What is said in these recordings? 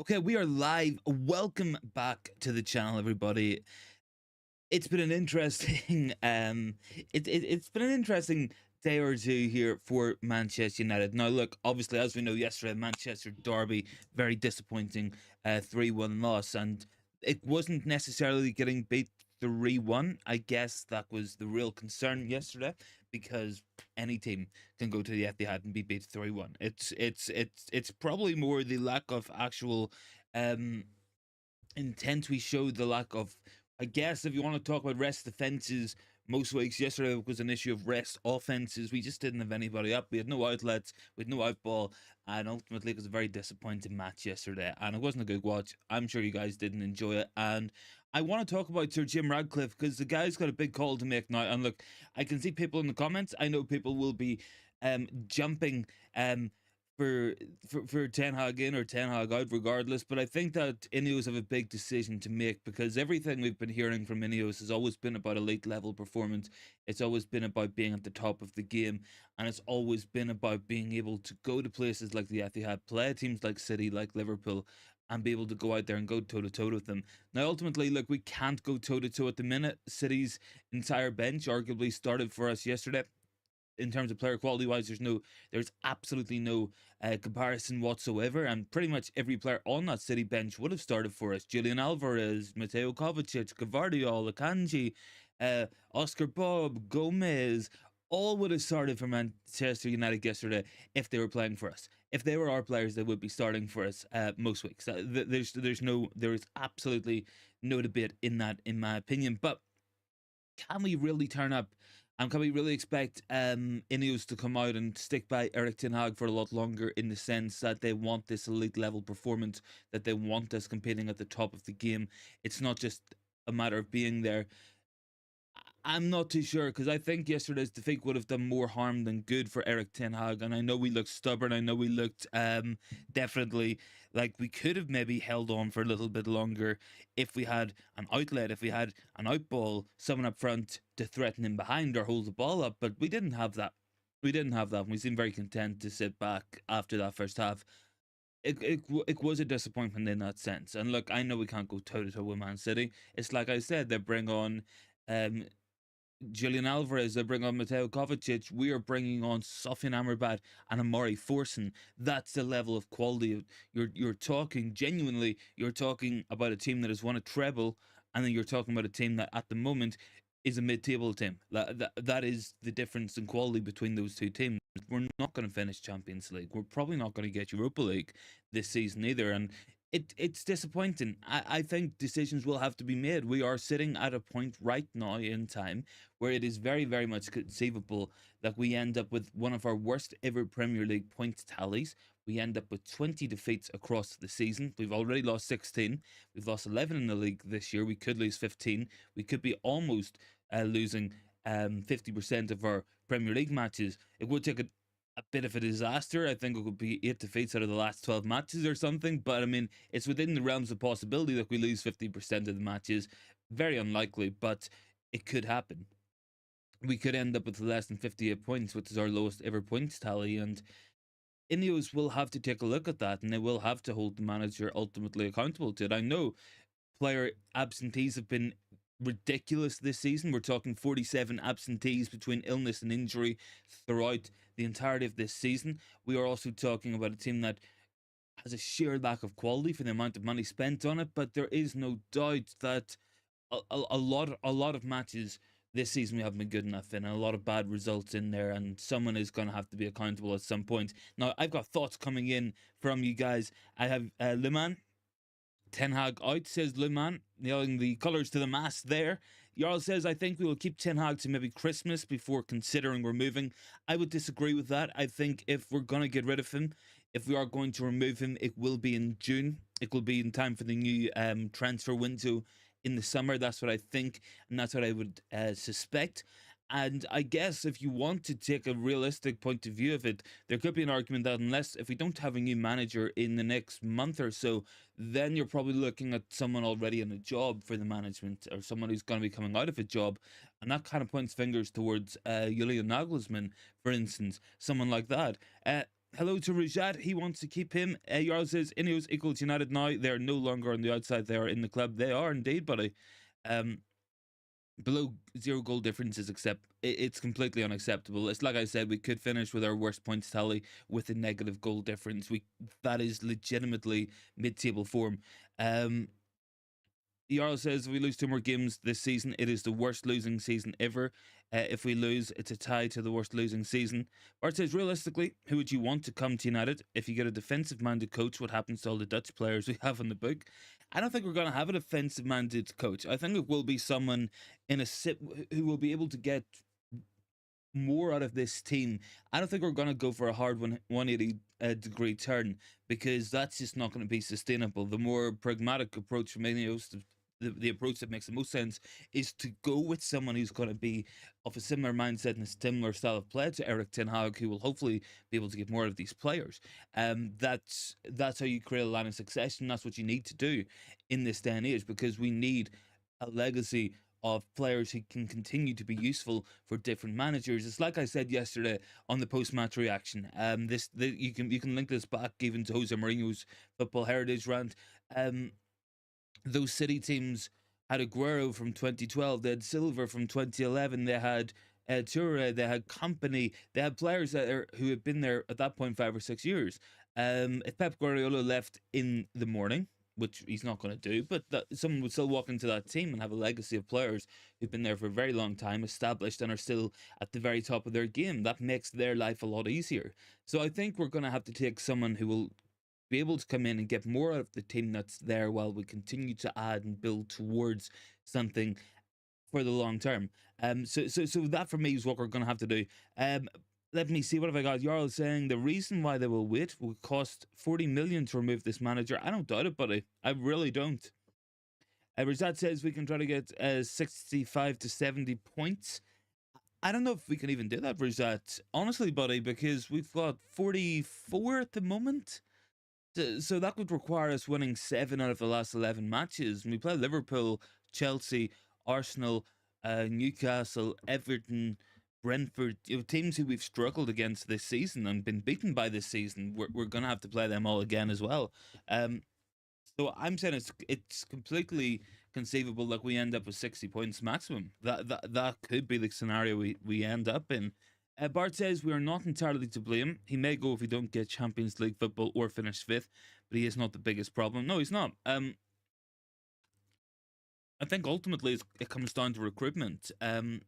Okay, we are live. Welcome back to the channel, everybody. It's been an interesting it's been an interesting day or two here for Manchester United. Now, look, obviously, as we know, yesterday Manchester derby, very disappointing 3-1 loss, and it wasn't necessarily getting beat 3-1. I guess that was the real concern yesterday, because any team can go to the Etihad and be beat 3-1. It's probably more the lack of actual um intent we showed, the lack of, I guess, if you want to talk about rest defenses, most weeks yesterday was an issue of rest offenses. We just didn't have anybody up. We had no outlets, we had no outball, and ultimately it was a very disappointing match yesterday, and it wasn't a good watch. I'm sure you guys didn't enjoy it, and I want to talk about Sir Jim Ratcliffe, because the guy's got a big call to make now. And look, I can see people in the comments. I know people will be jumping for Ten Hag in or Ten Hag out regardless, but I think that Ineos have a big decision to make, because everything we've been hearing from Ineos has always been about elite level performance. It's always been about being at the top of the game, and it's always been about being able to go to places like the Etihad, play teams like City, like Liverpool, and be able to go out there and go toe to toe with them. Now, ultimately, look, we can't go toe to toe at the minute. City's entire bench arguably started for us yesterday. In terms of player quality wise, there's absolutely no comparison whatsoever, and pretty much every player on that City bench would have started for us. Julian Alvarez, Mateo Kovacic, Gavardiol, Akanji, Oscar Bob, Gomez, all would have started for Manchester United yesterday if they were playing for us. If they were our players, they would be starting for us most weeks. There is absolutely no debate in that, in my opinion. But can we really turn up, and can we really expect Ineos to come out and stick by Erik Ten Hag for a lot longer, in the sense that they want this elite level performance, that they want us competing at the top of the game? It's not just a matter of being there. I'm not too sure, because I think yesterday's defeat would have done more harm than good for Erik Ten Hag. And I know we looked stubborn. I know we looked definitely like we could have maybe held on for a little bit longer if we had an outlet, if we had an outball, someone up front to threaten him behind or hold the ball up. But we didn't have that. We didn't have that. And we seemed very content to sit back after that first half. It was a disappointment in that sense. And look, I know we can't go toe to toe with Man City. It's like I said, they bring on um Julian Alvarez, they bring on Mateo Kovacic. We are bringing on Sofian Amrabat and Amari Forson. That's the level of quality. You're talking genuinely. You're talking about a team that has won a treble, and then you're talking about a team that at the moment is a mid-table team. That is the difference in quality between those two teams. We're not going to finish Champions League. We're probably not going to get Europa League this season either, and it's disappointing. I think decisions will have to be made. We are sitting at a point right now in time where it is very, very much conceivable that we end up with one of our worst ever Premier League points tallies. We end up with 20 defeats across the season. We've already lost 16. We've lost 11 in the league this year. We could lose 15. We could be almost losing 50% of our Premier League matches. It would take a bit of a disaster. I think it could be 8 defeats out of the last 12 matches or something. But I mean, it's within the realms of possibility that we lose 50% of the matches. Very unlikely, but it could happen. We could end up with less than 58 points, which is our lowest ever points tally. And Ineos will have to take a look at that, and they will have to hold the manager ultimately accountable to it. I know player absentees have been ridiculous this season. We're talking 47 absentees between illness and injury throughout the entirety of this season. We are also talking about a team that has a sheer lack of quality for the amount of money spent on it, but there is no doubt that a lot of matches this season we haven't been good enough in, and a lot of bad results in there, and someone is going to have to be accountable at some point. Now, I've got thoughts coming in from you guys. I have Liman. Ten Hag out, says Luman, nailing the colours to the mast there. Jarl says, I think we will keep Ten Hag to maybe Christmas before considering removing. I would disagree with that. I think if we're going to get rid of him, if we are going to remove him, it will be in June. It will be in time for the new transfer window in the summer. That's what I think, and that's what I would suspect. And I guess if you want to take a realistic point of view of it, there could be an argument that if we don't have a new manager in the next month or so, then you're probably looking at someone already in a job for the management, or someone who's going to be coming out of a job. And that kind of points fingers towards Julian Nagelsmann, for instance, someone like that. Hello to Rajat. He wants to keep him. Jarl says Ineos equals United now. They are no longer on the outside. They are in the club. They are indeed, buddy. Um, Below 0 goal difference is it's completely unacceptable. It's like I said, we could finish with our worst points tally with a negative goal difference. That is legitimately mid-table form. Jarl says if we lose 2 more games this season, it is the worst losing season ever. If we lose, it's a tie to the worst losing season. Bart says, realistically, who would you want to come to United? If you get a defensive-minded coach, what happens to all the Dutch players we have in the book? I don't think we're going to have a defensive-minded coach. I think it will be someone who will be able to get more out of this team. I don't think we're going to go for a hard 180 degree turn, because that's just not going to be sustainable. The more pragmatic approach from Ineos, the approach that makes the most sense, is to go with someone who's going to be of a similar mindset and a similar style of play to Erik Ten Hag, who will hopefully be able to get more of these players. That's how you create a line of succession. That's what you need to do in this day and age, because we need a legacy of players who can continue to be useful for different managers. It's like I said yesterday on the post-match reaction. You can link this back even to Jose Mourinho's football heritage rant. Those City teams had Aguero from 2012. They had Silva from 2011. They had Toure. They had Company. They had players who had been there at that point 5 or 6 years. If Pep Guardiola left in the morning, which he's not going to do, but someone would still walk into that team and have a legacy of players who've been there for a very long time, established, and are still at the very top of their game. That makes their life a lot easier. So I think we're going to have to take someone who will be able to come in and get more out of the team that's there, while we continue to add and build towards something for the long term. So that for me is what we're going to have to do. Let me see, what have I got? Jarl saying the reason why they will wait will cost 40 million to remove this manager. I don't doubt it, buddy. I really don't. Razat says we can try to get 65 to 70 points. I don't know if we can even do that, Razat. Honestly, buddy, because we've got 44 at the moment. So that would require us winning 7 out of the last 11 matches. And we play Liverpool, Chelsea, Arsenal, Newcastle, Everton, Brentford, teams who we've struggled against this season and been beaten by this season. We're going to have to play them all again as well. So I'm saying it's completely conceivable that we end up with 60 points maximum. That could be the scenario we end up in. Bart says we are not entirely to blame. He may go if we don't get Champions League football or finish 5th, but he is not the biggest problem. No, he's not. I think ultimately it comes down to recruitment. And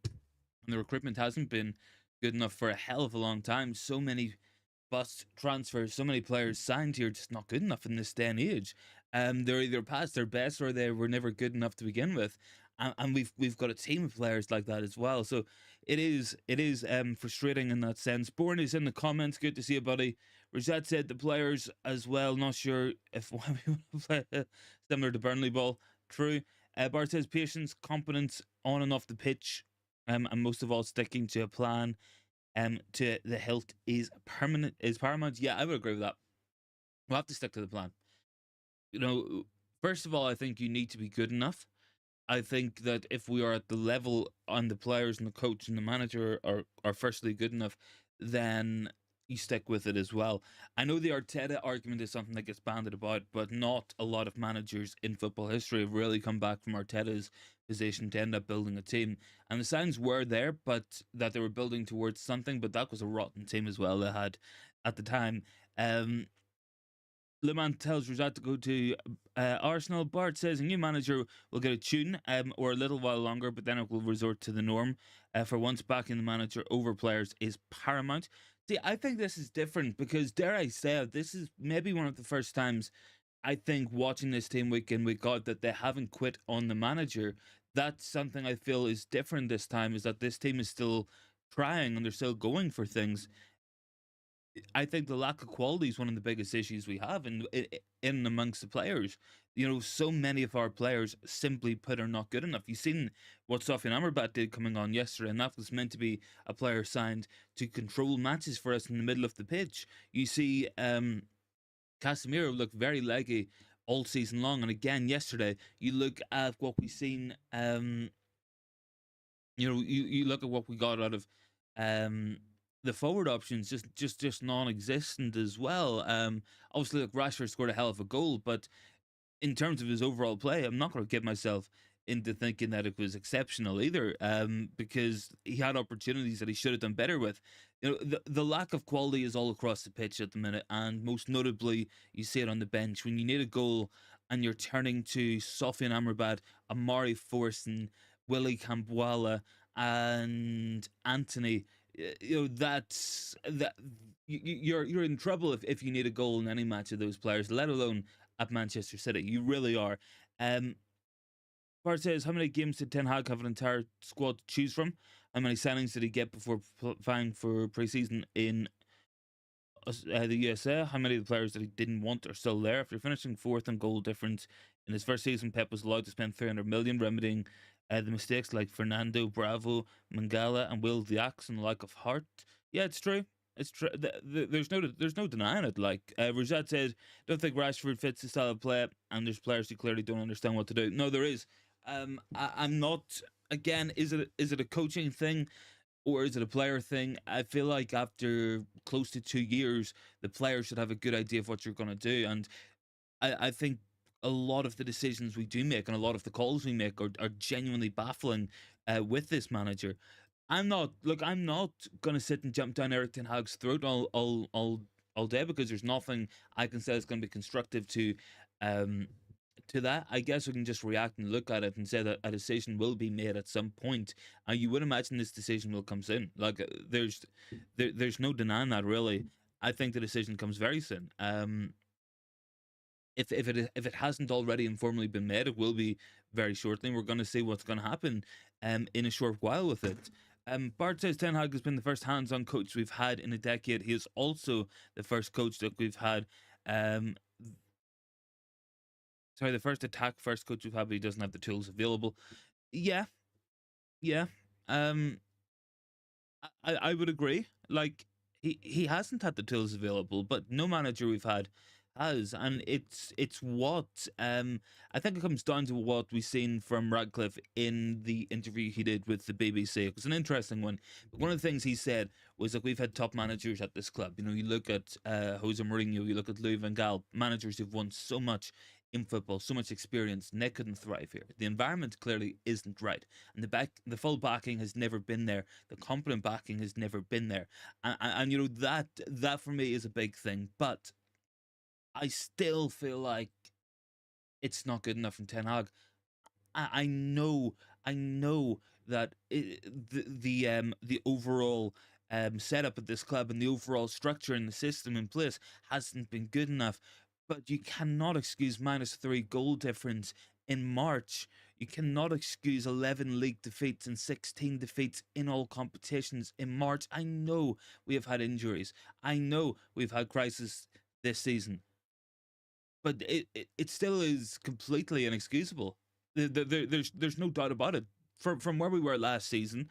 the recruitment hasn't been good enough for a hell of a long time. So many bust transfers, so many players signed here, just not good enough in this day and age. They're either past their best or they were never good enough to begin with. And we've got a team of players like that as well. So it is frustrating in that sense. Born is in the comments. Good to see you, buddy. Rosette said the players as well. Not sure if we want to play similar to Burnley ball. True. Bart says patience, competence on and off the pitch, and most of all sticking to a plan to the hilt is paramount. Yeah, I would agree with that. We'll have to stick to the plan. First of all, I think you need to be good enough. I think that if we are at the level and the players and the coach and the manager are firstly good enough, then you stick with it as well. I know the Arteta argument is something that gets banded about, but not a lot of managers in football history have really come back from Arteta's position to end up building a team. And the signs were there, but that they were building towards something, but that was a rotten team as well they had at the time. Le Mans tells Rosat to go to Arsenal. Bart says a new manager will get a tune or a little while longer, but then it will resort to the norm. For once, backing the manager over players is paramount. See, I think this is different because, dare I say it, this is maybe one of the first times I think watching this team week in, week out, that they haven't quit on the manager. That's something I feel is different this time, is that this team is still trying and they're still going for things. I think the lack of quality is one of the biggest issues we have in amongst the players. So many of our players, simply put, are not good enough. You've seen what Sofian Amrabat did coming on yesterday, and that was meant to be a player signed to control matches for us in the middle of the pitch. You see Casemiro look very leggy all season long, and again yesterday, you look at what we've seen. You look at what we got out of the forward options just non-existent as well. Obviously, look, Rashford scored a hell of a goal, but in terms of his overall play, I'm not going to get myself into thinking that it was exceptional either, because he had opportunities that he should have done better with. You know, the lack of quality is all across the pitch at the minute, and most notably, you see it on the bench when you need a goal and you're turning to Sofian Amrabat, Amari Forson, Willie Cambuala, and Anthony. You know that you're in trouble if you need a goal in any match of those players, let alone at Manchester City. You really are. Um, Bart says, how many games did Ten Hag have an entire squad to choose from? How many signings did he get before vying for pre-season in the USA? How many of the players that he didn't want are still there? After finishing fourth in goal difference in his first season, Pep was allowed to spend 300 million remedying the mistakes like Fernando, Bravo, Mangala, and Will Diax and the like of Hart. Yeah, it's true. It's true. There's no denying it. Like Rajat said, don't think Rashford fits the style of play, and there's players who clearly don't understand what to do. No, there is. I'm not. Again, is it a coaching thing? Or is it a player thing? I feel like after close to 2 years, the player should have a good idea of what you're going to do. And I think a lot of the decisions we do make and a lot of the calls we make are genuinely baffling with this manager. I'm not going to sit and jump down Erik Ten Hag's throat all day, because there's nothing I can say that's going to be constructive um, to that. I guess we can just react and look at it and say that a decision will be made at some point, and you would imagine this decision will come soon. Like there's no denying that, really. I think the decision comes very soon. If it hasn't already informally been made, it will be very shortly. We're going to see what's going to happen in a short while with it. Bart says Ten Hag has been the first hands-on coach we've had in a decade. He is also the first coach that we've had. Um, Sorry, the first first coach we've had, but he doesn't have the tools available. Yeah, yeah. Um, I would agree. Like he hasn't had the tools available, but no manager we've had has, and it's what I think it comes down to what we've seen from Radcliffe in the interview he did with the BBC. It was an interesting one. But one of the things he said was that we've had top managers at this club. You know, you look at Jose Mourinho, you look at Louis van Gaal, managers who've won so much in football, so much experience, and they couldn't thrive here. The environment clearly isn't right, and the full backing has never been there. The competent backing has never been there, and you know that for me is a big thing. But I still feel like it's not good enough from Ten Hag. I know, I know that the overall setup of this club and the overall structure and the system in place hasn't been good enough. But you cannot excuse -3 goal difference in March. You cannot excuse 11 league defeats and 16 defeats in all competitions in March. I know we have had injuries. I know we've had crisis this season, but it still is completely inexcusable. There's no doubt about it. From where we were last season,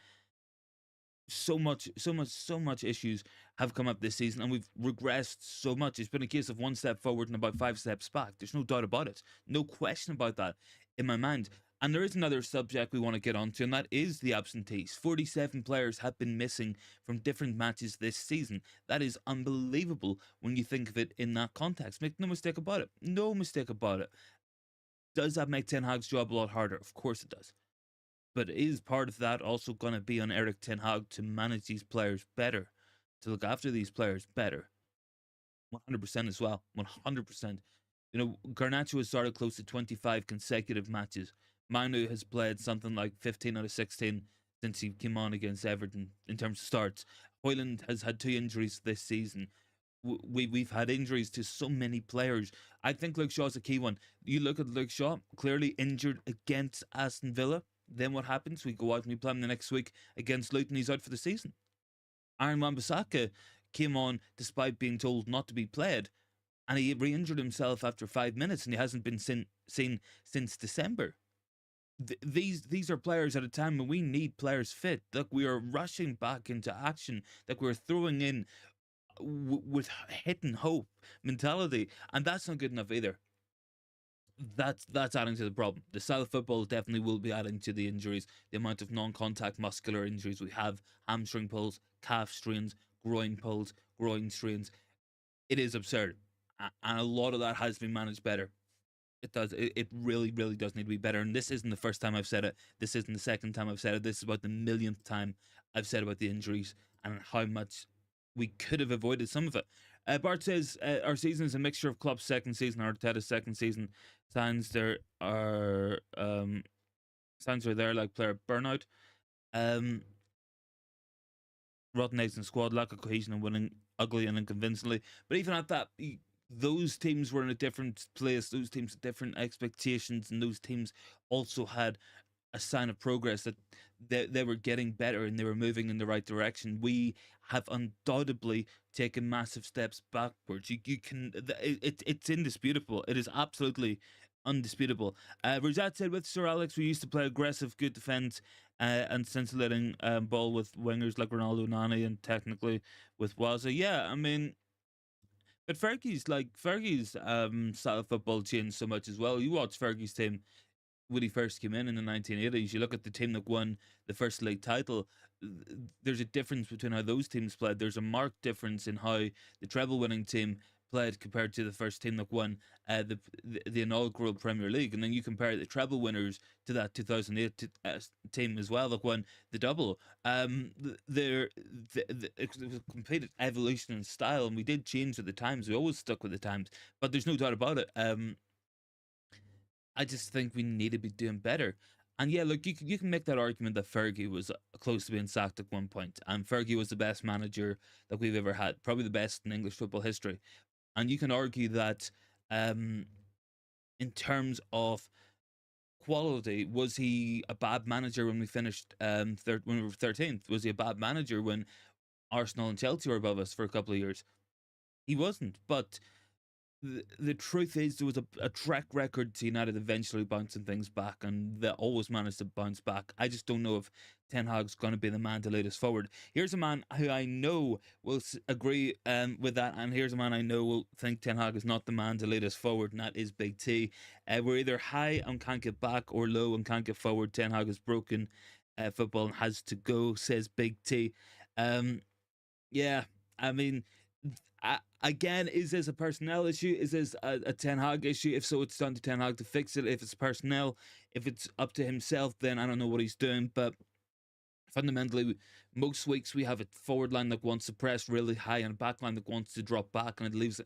so much issues have come up this season, and we've regressed so much. It's been a case of one step forward and about 5 steps back. There's no doubt about it. No question about that in my mind. And there is another subject we want to get onto, and that is the absentees. 47 players have been missing from different matches this season. That is unbelievable when you think of it in that context. Make no mistake about it. No mistake about it. Does that make Ten Hag's job a lot harder? Of course it does. But is part of that also going to be on Erik Ten Hag to manage these players better, to look after these players better? 100% as well. 100%. You know, Garnacho has started close to 25 consecutive matches. Manu has played something like 15 out of 16 since he came on against Everton in terms of starts. Hoyland has had 2 injuries this season. We've had injuries to so many players. I think Luke Shaw's a key one. You look at Luke Shaw, clearly injured against Aston Villa. Then what happens? We go out and we play him the next week against Luton. He's out for the season. Aaron Wan-Bissaka came on despite being told not to be played, and he re-injured himself after 5 minutes, and he hasn't been seen since December. These are players at a time when we need players fit. That we are rushing back into action. That we're throwing in with hit and hope mentality, and that's not good enough either. That's adding to the problem. The style of football definitely will be adding to the injuries. The amount of non-contact muscular injuries we have, hamstring pulls, calf strains, groin pulls, groin strains. It is absurd, and a lot of that has been managed better. It does. It really, really does need to be better. And this isn't the first time I've said it. This isn't the second time I've said it. This is about the millionth time I've said about the injuries and how much we could have avoided some of it. Bart says our season is a mixture of Klopp's second season, Arteta's second season. Signs there are signs are there like player burnout, rotten eggs in squad, lack of cohesion and winning ugly and unconvincingly. But even at that, those teams were in a different place. Those teams had different expectations, and those teams also had a sign of progress that they were getting better and they were moving in the right direction. We have undoubtedly taken massive steps backwards. You can it's indisputable. It is absolutely undisputable. Rajat said with Sir Alex, we used to play aggressive, good defense, and scintillating ball with wingers like Ronaldo, Nani, and technically with Waza. Yeah, I mean, but Fergie's style of football changed so much as well. You watch Fergie's team when he first came in the 1980s, you look at the team that won the first league title. There's a difference between how those teams played. There's a marked difference in how the treble-winning team played compared to the first team that won the inaugural Premier League, and then you compare the treble winners to that 2008 team as well that won the double. It was a complete evolution in style, and we did change with the times. We always stuck with the times, but there's no doubt about it. I just think we need to be doing better. And yeah, look, you can make that argument that Fergie was close to being sacked at one point, and Fergie was the best manager that we've ever had, probably the best in English football history. And you can argue that, in terms of quality, was he a bad manager when we finished when we were 13th? Was he a bad manager when Arsenal and Chelsea were above us for a couple of years? He wasn't, but the truth is there was a track record to United eventually bouncing things back, and they always managed to bounce back. I just don't know if Ten Hag's going to be the man to lead us forward. Here's a man who I know will agree with that, and here's a man I know will think Ten Hag is not the man to lead us forward, and that is Big T. We're either high and can't get back, or low and can't get forward. Ten Hag has broken football and has to go, says Big T. Yeah, I mean, again, is this a personnel issue? Is this a Ten Hag issue? If so, it's down to Ten Hag to fix it. If it's personnel, if it's up to himself, then I don't know what he's doing. But fundamentally, most weeks we have a forward line that wants to press really high and a back line that wants to drop back, and it leaves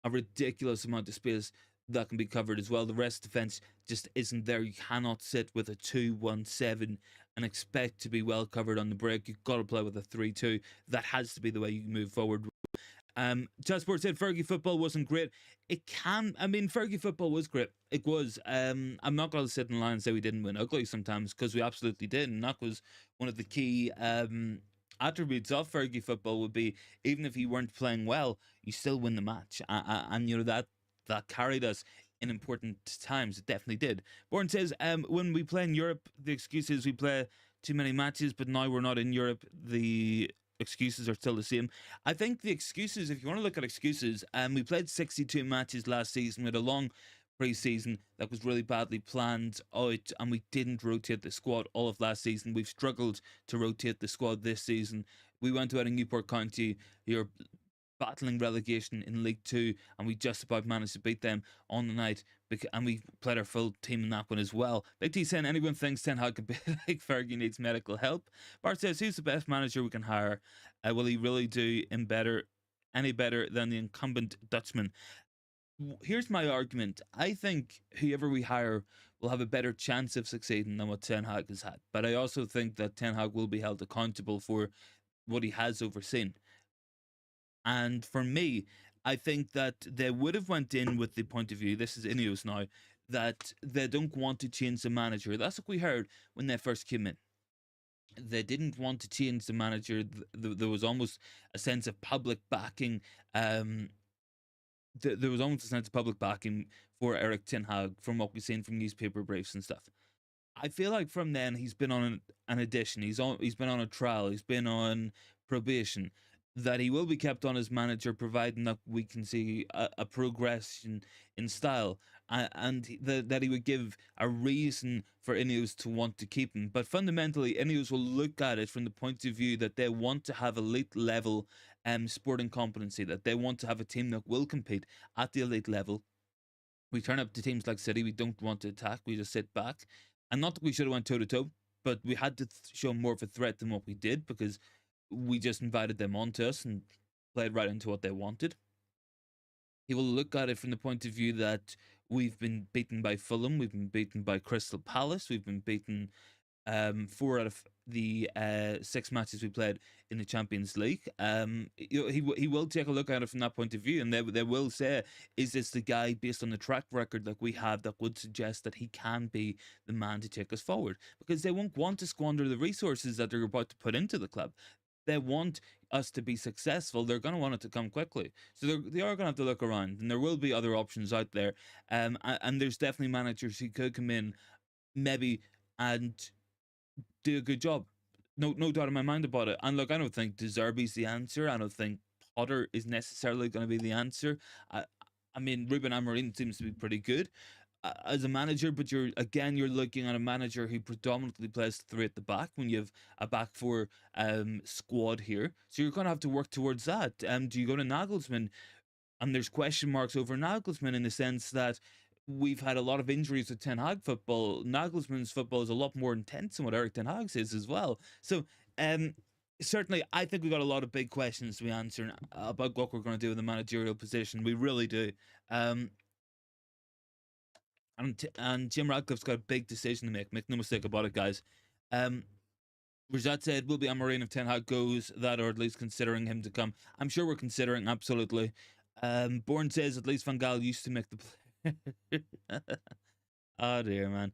a ridiculous amount of space that can be covered as well. The rest of the defense just isn't there. You cannot sit with a 2-1-7 and expect to be well covered on the break. You've got to play with a 3-2. That has to be the way you move forward. Sport said Fergie football wasn't great. Fergie football was great. It was. I'm not going to sit in line and say we didn't win ugly sometimes, because we absolutely did. And that was one of the key attributes of Fergie football, would be, even if you weren't playing well, you still win the match. And that carried us in important times. It definitely did. Bourne says, when we play in Europe, the excuse is we play too many matches, but now we're not in Europe. The excuses are still the same. I think the excuses, if you want to look at excuses, we played 62 matches last season. We had a long pre-season that was really badly planned out, and we didn't rotate the squad all of last season. We've struggled to rotate the squad this season. We went out in Newport County, who are battling relegation in League Two, and we just about managed to beat them on the night, and we played our full team in that one as well. Big T saying, anyone thinks Ten Hag could be like Fergie needs medical help? Bart says, who's the best manager we can hire? Will he really do any better than the incumbent Dutchman? Here's my argument. I think whoever we hire will have a better chance of succeeding than what Ten Hag has had. But I also think that Ten Hag will be held accountable for what he has overseen. And for me, I think that they would have went in with the point of view, this is Ineos now, that they don't want to change the manager. That's what we heard when they first came in. They didn't want to change the manager. There was almost a sense of public backing. There was almost a sense of public backing for Erik Ten Hag from what we've seen from newspaper briefs and stuff. I feel like from then he's been on an addition. He's been on a trial. He's been on probation. that he will be kept on as manager, providing that we can see a progression in style, that he would give a reason for Ineos to want to keep him. But fundamentally, Ineos will look at it from the point of view that they want to have elite level sporting competency, that they want to have a team that will compete at the elite level. We turn up to teams like City, we don't want to attack, we just sit back. And not that we should have went toe to toe, but we had to show more of a threat than what we did, because we just invited them onto us and played right into what they wanted. He will look at it from the point of view that we've been beaten by Fulham, we've been beaten by Crystal Palace, we've been beaten 4 out of the 6 matches we played in the Champions League. He will take a look at it from that point of view, and they will say, is this the guy, based on the track record that we have, that would suggest that he can be the man to take us forward? Because they won't want to squander the resources that they're about to put into the club. They want us to be successful. They're going to want it to come quickly, so they are going to have to look around, and there will be other options out there. And there's definitely managers who could come in, maybe, and do a good job. No doubt in my mind about it. And look, I don't think De Zerbi's the answer. I don't think Potter is necessarily going to be the answer. I mean, Ruben Amorim seems to be pretty good as a manager, but you're looking at a manager who predominantly plays 3 at the back when you have a back 4 squad here. So you're going to have to work towards that. Do you go to Nagelsmann? And there's question marks over Nagelsmann, in the sense that we've had a lot of injuries with Ten Hag football. Nagelsmann's football is a lot more intense than what Erik Ten Hag's is as well. So, certainly, I think we've got a lot of big questions to be answering about what we're going to do in the managerial position. We really do. And Jim Ratcliffe's got a big decision to make. Make no mistake about it, guys. Rajat said, will be Amorim if Ten Hag goes, that, or at least considering him to come. I'm sure we're considering, absolutely. Bourne says, at least Van Gaal used to make the play. Oh dear, man.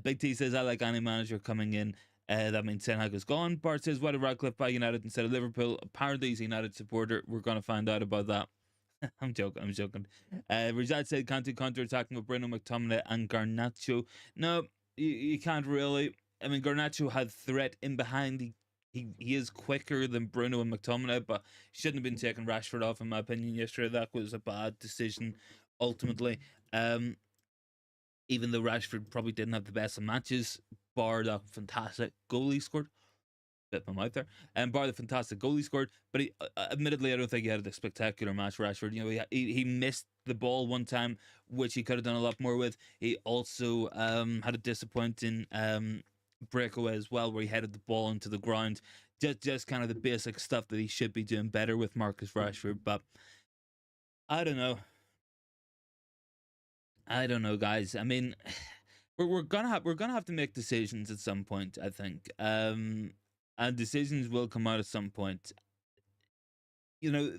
Big T says, I like any manager coming in. That means Ten Hag is gone. Bart says, why did Radcliffe buy United instead of Liverpool? Apparently he's a United supporter. We're going to find out about that. I'm joking. Rajat said, can't do counter-attacking with Bruno, McTominay and Garnacho. No, you can't really. I mean, Garnacho had threat in behind. He is quicker than Bruno and McTominay, but shouldn't have been taking Rashford off, in my opinion, yesterday. That was a bad decision, ultimately. Even though Rashford probably didn't have the best of matches, bar that fantastic goal he scored. Bit my mouth there. And bar the fantastic goal he scored, but he, admittedly, I don't think he had a spectacular match. Rashford, you know, he missed the ball one time, which he could have done a lot more with. He also had a disappointing breakaway as well, where he headed the ball into the ground. Just kind of the basic stuff that he should be doing better with, Marcus Rashford. But I don't know. Guys. I mean, we're gonna have to make decisions at some point, I think. And decisions will come out at some point. You know,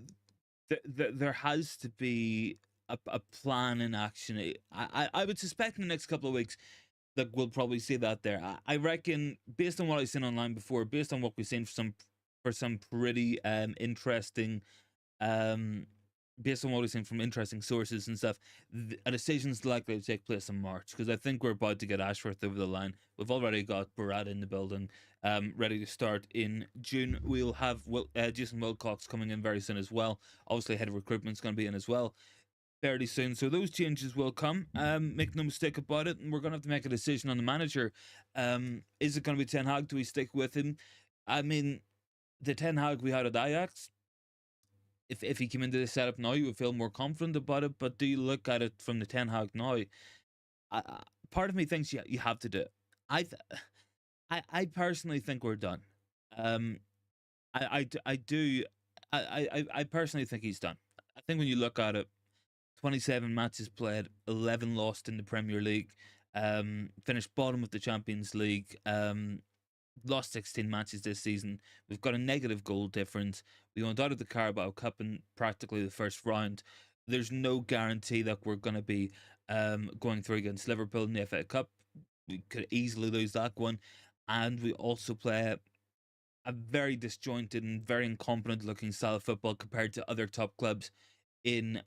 there has to be a plan in action. I would suspect in the next couple of weeks that we'll probably see that there. I reckon, based on what I've seen online before, based on what we've seen for some pretty interesting based on what we've seen from interesting sources and stuff, a decision's likely to take place in March, because I think we're about to get Ashworth over the line. We've already got Barat in the building, ready to start in June. We'll have Jason Wilcox coming in very soon as well. Obviously, head of recruitment's going to be in as well fairly soon. So those changes will come. Make no mistake about it. And we're going to have to make a decision on the manager. Is it going to be Ten Hag? Do we stick with him? I mean, the Ten Hag we had at Ajax, if he came into the setup now, you would feel more confident about it. But do you look at it from the Ten Hag now? Part of me thinks you have to do it. I personally think we're done. I do. I personally think he's done. I think when you look at it, 27 matches played, 11 lost in the Premier League, finished bottom of the Champions League, lost 16 matches this season. We've got a negative goal difference. We went out of the Carabao Cup in practically the first round. There's no guarantee that we're going to be going through against Liverpool in the FA Cup. We could easily lose that one. And we also play a very disjointed and very incompetent looking style of football compared to other top clubs in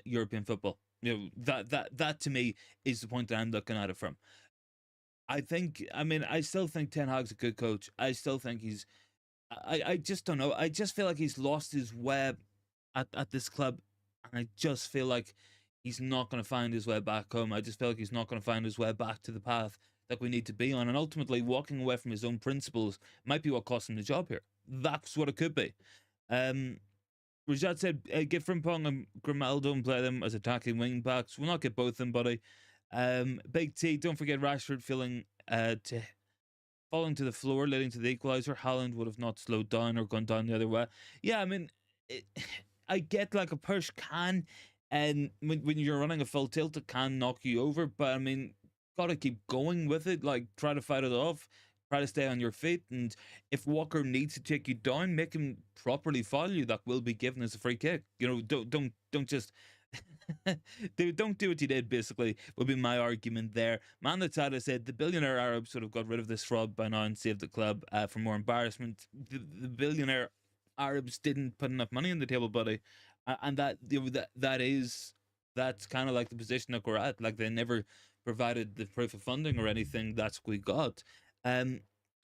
European football. You know, that to me is the point that I'm looking at it from. I still think Ten Hag's a good coach. I still think he's I just don't know. I just feel like he's lost his way at this club, and I just feel like he's not going to find his way back home. I just feel like he's not going to find his way back to the path that we need to be on, and ultimately walking away from his own principles might be what cost him the job here. That's what it could be. Um, Rajat said, get Frimpong and Grimaldo and play them as attacking wing backs. We'll not get both of them, buddy. Big T, don't forget Rashford feeling to falling to the floor, leading to the equaliser. Haaland would have not slowed down or gone down the other way. Yeah, I mean, it, I get like a push can, and when you're running a full tilt, it can knock you over. But I mean, gotta keep going with it. Like, try to fight it off. Try to stay on your feet. And if Walker needs to take you down, make him properly foul you. That will be given as a free kick. You know, don't just Dude, don't do what you did, basically, would be my argument there. Man Utd said the billionaire Arabs would have got rid of this fraud by now and saved the club from more embarrassment. The billionaire Arabs didn't put enough money on the table, buddy. And that, you know, that's kind of like the position that we're at. Like, they never provided the proof of funding or anything. That's what we got. Um,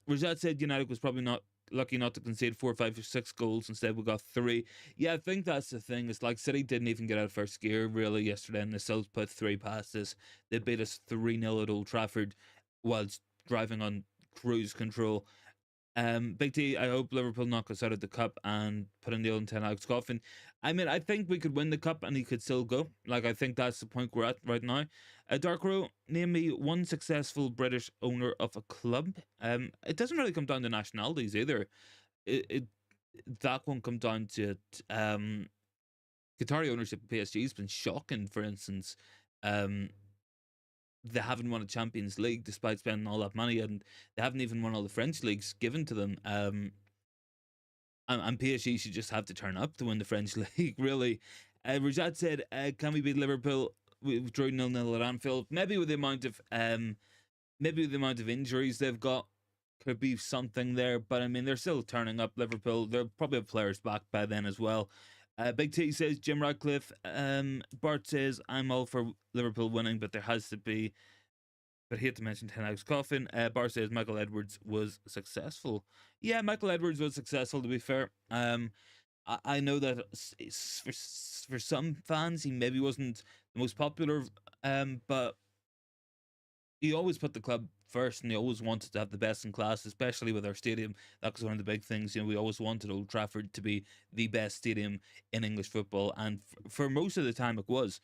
Rajat said United was probably not lucky not to concede 4, 5, or 6 goals. Instead, we got 3. Yeah, I think that's the thing. It's like City didn't even get out of first gear really yesterday, and they still put 3 past us. They beat us 3-0 at Old Trafford whilst driving on cruise control. Big T, I hope Liverpool knock us out of the cup and put a nail in Ten Hag's coffin. I mean, I think we could win the cup and he could still go. Like, I think that's the point we're at right now. Dark Row, name me one successful British owner of a club. It doesn't really come down to nationalities either. It that won't come down to it. Qatari ownership of PSG has been shocking. For instance, um, they haven't won a Champions League despite spending all that money, and they haven't even won all the French leagues given to them. And PSG should just have to turn up to win the French league, really. Rajat said, "Can we beat Liverpool? We drew 0-0 at Anfield. Maybe with the amount of injuries they've got, could be something there. But I mean, they're still turning up. Liverpool. They'll probably have players back by then as well." Big T says Jim Ratcliffe. Bart says I'm all for Liverpool winning, but there has to be. But I hate to mention Ten Hag's coffin. Bar says Michael Edwards was successful. Yeah, Michael Edwards was successful, to be fair. I know that for some fans he maybe wasn't the most popular, but he always put the club first, and he always wanted to have the best in class, especially with our stadium. That was one of the big things. You know, we always wanted Old Trafford to be the best stadium in English football, and for most of the time it was.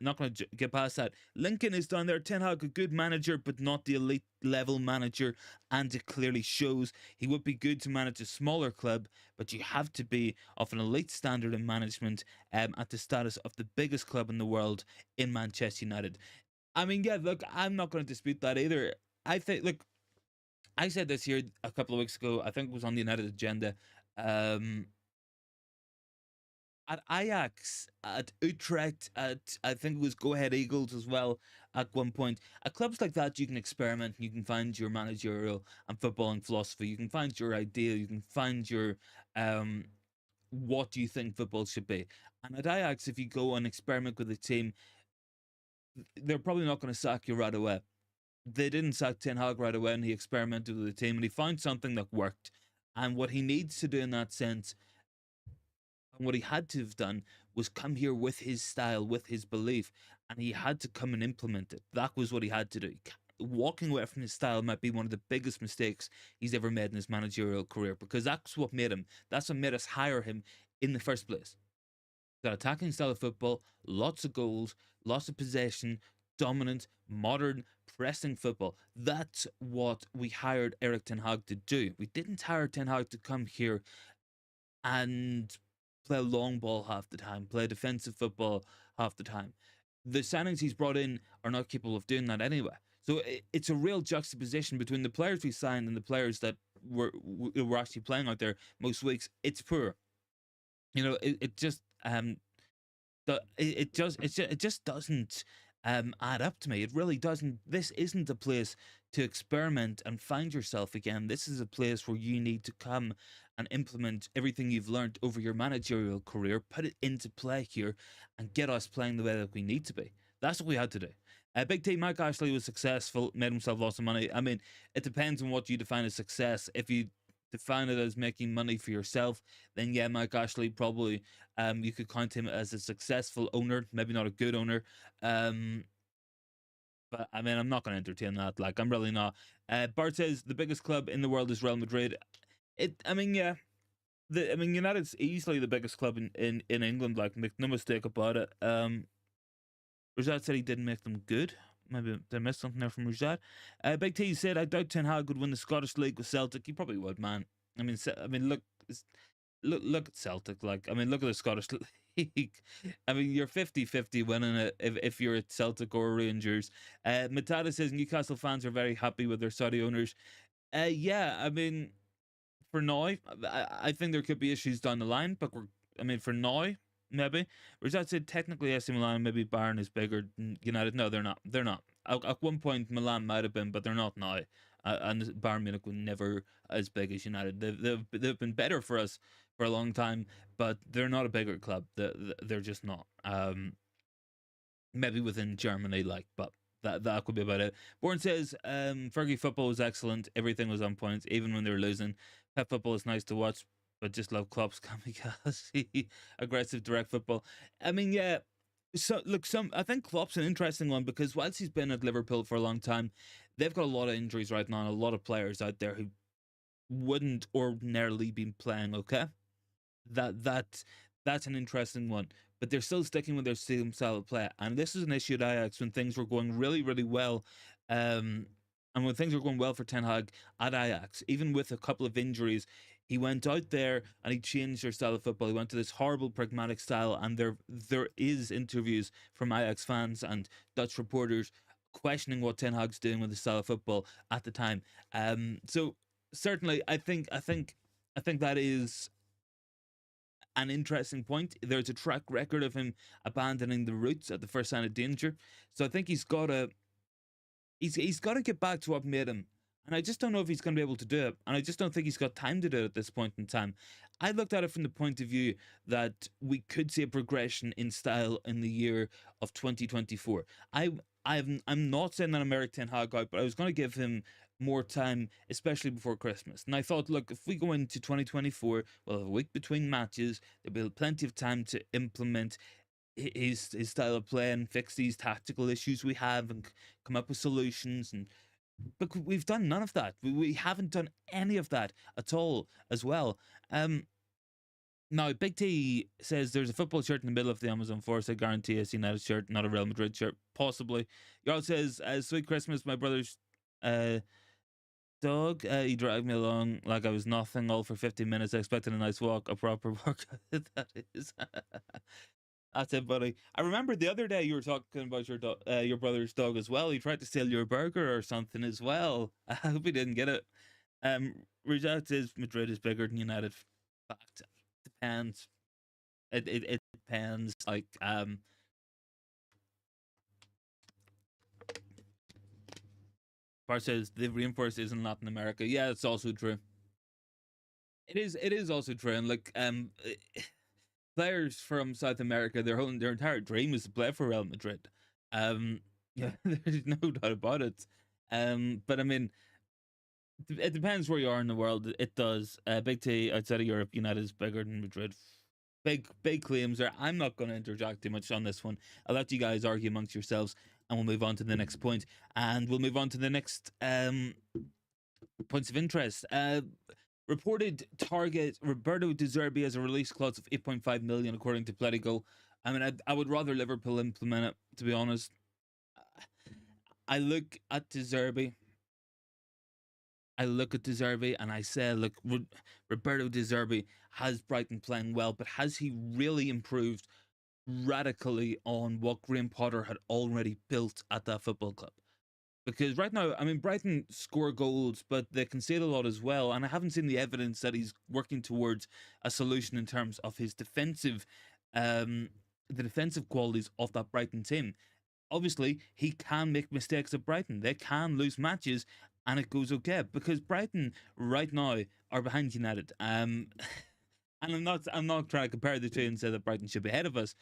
Not going to get past that. Lincoln is down there. Ten Hag, a good manager, but not the elite level manager, and it clearly shows. He would be good to manage a smaller club, but you have to be of an elite standard in management at the status of the biggest club in the world in Manchester United. I mean, yeah, look, I'm not going to dispute that either. I think, look, I said this here a couple of weeks ago. I think it was on the United agenda. Um, at Ajax, at Utrecht, at I think it was Go Ahead Eagles as well. At one point, at clubs like that, you can experiment. You can find your managerial and footballing philosophy. You can find your idea. You can find your what you think football should be. And at Ajax, if you go and experiment with a team, they're probably not going to sack you right away. They didn't sack Ten Hag right away, and he experimented with the team, and he found something that worked. And what he needs to do in that sense, and what he had to have done, was come here with his style, with his belief, and he had to come and implement it. That was what he had to do. Walking away from his style might be one of the biggest mistakes he's ever made in his managerial career, because that's what made him. That's what made us hire him in the first place. Got attacking style of football, lots of goals, lots of possession, dominant, modern, pressing football. That's what we hired Erik Ten Hag to do. We didn't hire Ten Hag to come here and play long ball half the time, play defensive football half the time. The signings he's brought in are not capable of doing that anyway. So it's a real juxtaposition between the players we signed and the players that were actually playing out there most weeks. It's poor. You know, it just it just doesn't add up to me. It really doesn't. This isn't a place to experiment and find yourself again. This is a place where you need to come and implement everything you've learned over your managerial career, put it into play here, and get us playing the way that we need to be. That's what we had to do. Big T, Mike Ashley was successful, made himself lots of money. I mean, it depends on what you define as success. If you define it as making money for yourself, then yeah, Mike Ashley probably, you could count him as a successful owner, maybe not a good owner. Um, but I mean, I'm not going to entertain that. Like, I'm really not. Bart says the biggest club in the world is Real Madrid. I mean, yeah. I mean, United's easily the biggest club in England. Like, make no mistake about it. Rajat said he didn't make them good. Maybe they missed something there from Rajat. Big T said, I doubt Ten Hag would win the Scottish League with Celtic. He probably would, man. I mean, look at Celtic. Like, I mean, look at the Scottish League. I mean, you're 50-50 winning it if you're at Celtic or Rangers. Matada says Newcastle fans are very happy with their Saudi owners. Yeah, I mean, for now, I think there could be issues down the line, but I mean, for now, maybe. Whereas I said technically AC Milan, maybe Bayern is bigger than United. No, they're not. They're not. At one point, Milan might have been, but they're not now. And Bayern Munich were never as big as United. They've been better for us for a long time, but they're not a bigger club. They're just not. Maybe within Germany, like, but that could be about it. Bourne says, Fergie football was excellent. Everything was on point, even when they were losing. Pep football is nice to watch, but just love Klopp's kamikaze, aggressive, direct football. I mean, yeah. So look, I think Klopp's an interesting one because whilst he's been at Liverpool for a long time, they've got a lot of injuries right now, and a lot of players out there who wouldn't ordinarily be playing. Okay, that that that's an interesting one. But they're still sticking with their same style of play, and this is an issue at Ajax when things were going really, really well, um, and when things were going well for Ten Hag at Ajax, even with a couple of injuries, he went out there and he changed their style of football. He went to this horrible pragmatic style, and there is interviews from Ajax fans and Dutch reporters questioning what Ten Hag's doing with the style of football at the time. So certainly, I think that is an interesting point. There's a track record of him abandoning the roots at the first sign of danger. So I think he's got to get back to what made him. And I just don't know if he's going to be able to do it. And I just don't think he's got time to do it at this point in time. I looked at it from the point of view that we could see a progression in style in the year of 2024. I'm not saying that I'm Erik Ten Hag out, but I was going to give him more time, especially before Christmas. And I thought, look, if we go into 2024, we'll have a week between matches. There'll be plenty of time to implement his style of play and fix these tactical issues we have and come up with solutions. And but we've done none of that. We haven't done any of that at all as well. Now, Big T says there's a football shirt in the middle of the Amazon forest. I guarantee it's a United shirt, not a Real Madrid shirt, possibly. Yarl says, Sweet Christmas, my brother's dog. He dragged me along like I was nothing, all for 15 minutes. I expected a nice walk, a proper workout. That is. That's it, buddy. I remember the other day you were talking about your brother's dog as well. He tried to steal your burger or something as well. I hope he didn't get it. Rajat says Madrid is bigger than United. Fact. Depends. It depends. Like Bart says the reinforced is in Latin America. Yeah, it's also true. It is also true. And like players from South America, their entire dream is to play for Real Madrid. Yeah, there's no doubt about it. But I mean, it depends where you are in the world. It does. Big T outside of Europe, United is bigger than Madrid. Big claims there. I'm not going to interject too much on this one. I'll let you guys argue amongst yourselves, and we'll move on to the next point. And we'll move on to the next points of interest. Reported target Roberto De Zerbi has a release clause of 8.5 million, according to Politico. I mean, I would rather Liverpool implement it, to be honest. I look at De Zerbi. And I say, look, Roberto De Zerbi has Brighton playing well, but has he really improved radically on what Graham Potter had already built at that football club? Because right now, I mean, Brighton score goals, but they concede a lot as well. And I haven't seen the evidence that he's working towards a solution in terms of his the defensive qualities of that Brighton team. Obviously, he can make mistakes at Brighton. They can lose matches, and it goes okay because Brighton right now are behind United. And I'm not trying to compare the two and say that Brighton should be ahead of us,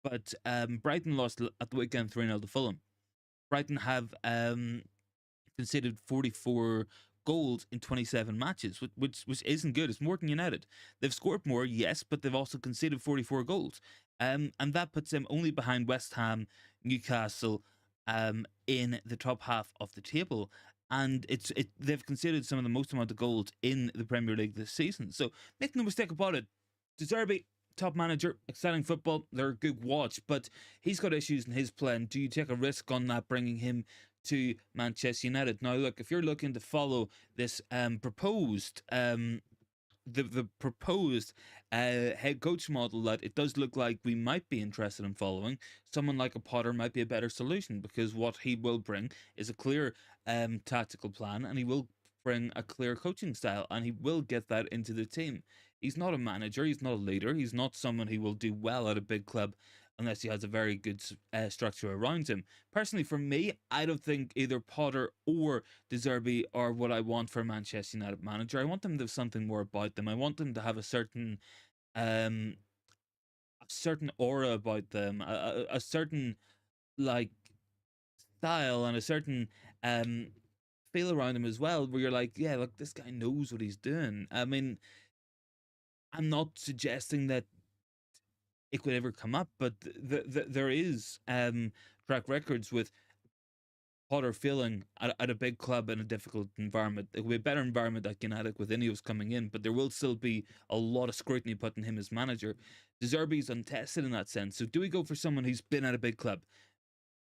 but Brighton lost at the weekend 3-0 to Fulham. Brighton have conceded 44 goals in 27 matches, which isn't good. It's more than United. They've scored more, yes, but they've also conceded 44 goals. And that puts them only behind West Ham, Newcastle, in the top half of the table. And they've conceded some of the most amount of goals in the Premier League this season. So make no mistake about it, De Zerbi, top manager, exciting football. They're a good watch, but he's got issues in his plan. Do you take a risk on that, bringing him to Manchester United? Now, look, if you're looking to follow this proposed the proposed head coach model, that it does look like we might be interested in following, someone like a Potter might be a better solution, because what he will bring is a clear tactical plan, and he will bring a clear coaching style, and he will get that into the team. He's not a manager, he's not a leader, he's not someone who will do well at a big club unless he has a very good structure around him. Personally, for me, I don't think either Potter or De Zerbi are what I want for a Manchester United manager. I want them to have something more about them. I want them to have um, a certain aura about them, a certain like style, and a certain um feel around them as well, where you're like, yeah, look, this guy knows what he's doing. I mean, I'm not suggesting that it could ever come up, but there is track records with Potter feeling at a big club in a difficult environment. It will be a better environment at United with Ineos coming in, but there will still be a lot of scrutiny put on him as manager. De Zerbi's untested in that sense. So do we go for someone who's been at a big club?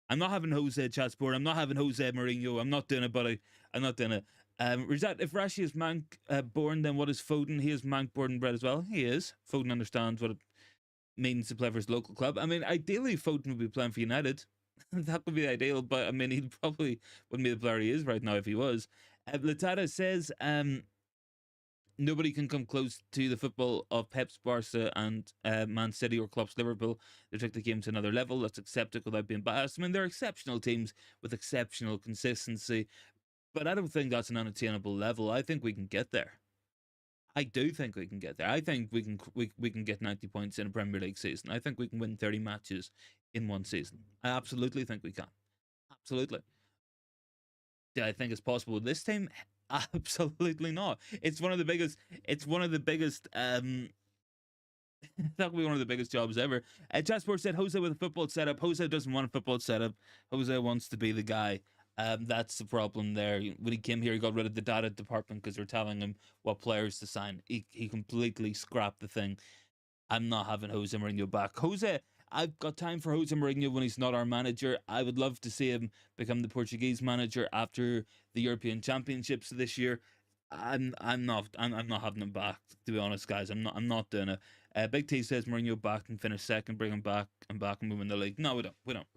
I'm not having Jose Chatsport. I'm not having Jose Mourinho. I'm not doing it, but I'm not doing it. Rashad, if Rashi is Mank born, then what is Foden? He is Mank born and bred as well. He is. Foden understands what it means to play for his local club. I mean, ideally, Foden would be playing for United. That would be ideal, but I mean, he probably wouldn't be the player he is right now if he was. Latada says, nobody can come close to the football of Pep's Barca and Man City or Klopp's Liverpool. They took the game to another level. Let's accept it without being biased. I mean, they're exceptional teams with exceptional consistency, but I don't think that's an unattainable level. I think we can get there. I do think we can get there. I think we can get 90 points in a Premier League season. I think we can win 30 matches in one season. I absolutely think we can. Absolutely. Do I think it's possible with this team? Absolutely not. It's one of the biggest. It's one of the biggest. That would be one of the biggest jobs ever. Jasper said Jose with a football setup. Jose doesn't want a football setup. Jose wants to be the guy. That's the problem there. When he came here, he got rid of the data department because they're telling him what players to sign. He completely scrapped the thing. I'm not having Jose Mourinho back. Jose, I've got time for Jose Mourinho when he's not our manager. I would love to see him become the Portuguese manager after the European Championships this year. I'm not having him back, to be honest, guys. I'm not doing it. Big T says Mourinho back and finish second, bring him back and move in the league. No, we don't.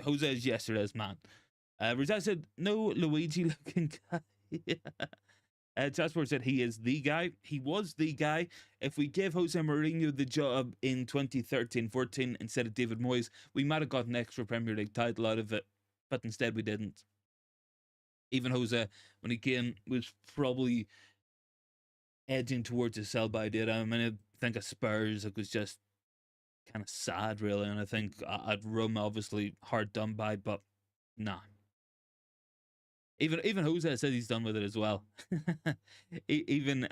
Jose is yesterday's man. Rizal said no Luigi looking guy. Jasper said he is the guy. He was the guy. If we gave Jose Mourinho the job in 2013-14 instead of David Moyes, we might have got an extra Premier League title out of it, but instead we didn't. Even Jose, when he came, was probably edging towards a sell-by date. I mean, I think of Spurs, it was just kind of sad, really. And I think at Rome, obviously hard done by, but nah. Even Jose says he's done with it as well. Even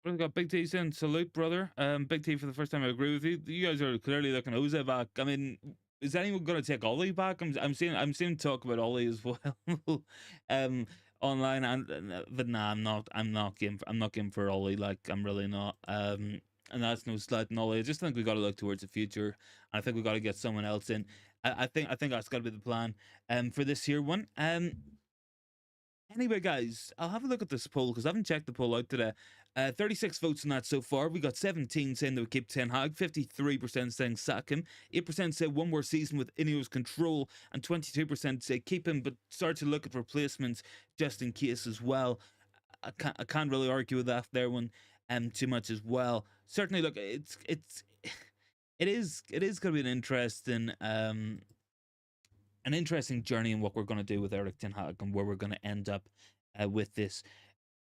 we've got Big T saying salute, brother. Big T, for the first time I agree with you. You guys are clearly looking Jose back. I mean, is anyone going to take Ollie back? I'm seeing talk about Ollie as well. Online, and but nah, I'm not game for Ollie. Like, I'm really not. And that's no slight on Ollie. I just think we got to look towards the future. I think we got to get someone else in. I think that's got to be the plan. For this here one. Anyway, guys, I'll have a look at this poll because I haven't checked the poll out today. 36 votes on that so far. We got 17 saying they would keep Ten Hag, 53% saying sack him, 8% say one more season with Ineos control, and 22% say keep him, but start to look at replacements just in case as well. I can't really argue with that there one too much as well. Certainly, look, it is going to be an interesting journey in what we're going to do with Erik Ten Hag and where we're going to end up with this.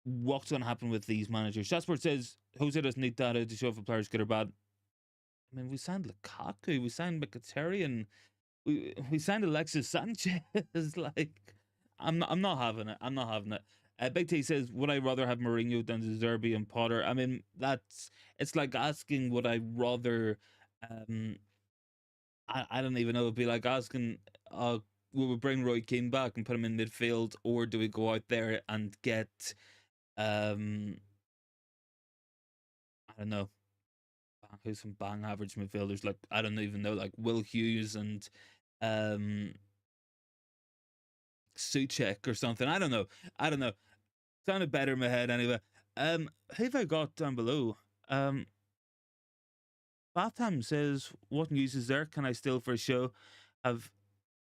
what's going to happen with these managers. Jasper says Jose doesn't need data to show if a player's good or bad. I mean, we signed Lukaku, we signed Mkhitaryan, we signed Alexis Sanchez. Like, I'm not having it. I'm not having it. Big T says, would I rather have Mourinho than De Zerbi and Potter? I mean, it's like asking, would I rather, um, I don't even know. It'd be like asking, will we bring Roy Keane back and put him in midfield, or do we go out there and get, um, I don't know, who's some bang average midfielders? Like, I don't even know, like Will Hughes and, um, Suchek or something. I don't know. I don't know. Sounded better in my head anyway. Who have I got down below? Batham says, what news is there? Can I steal for a show? Have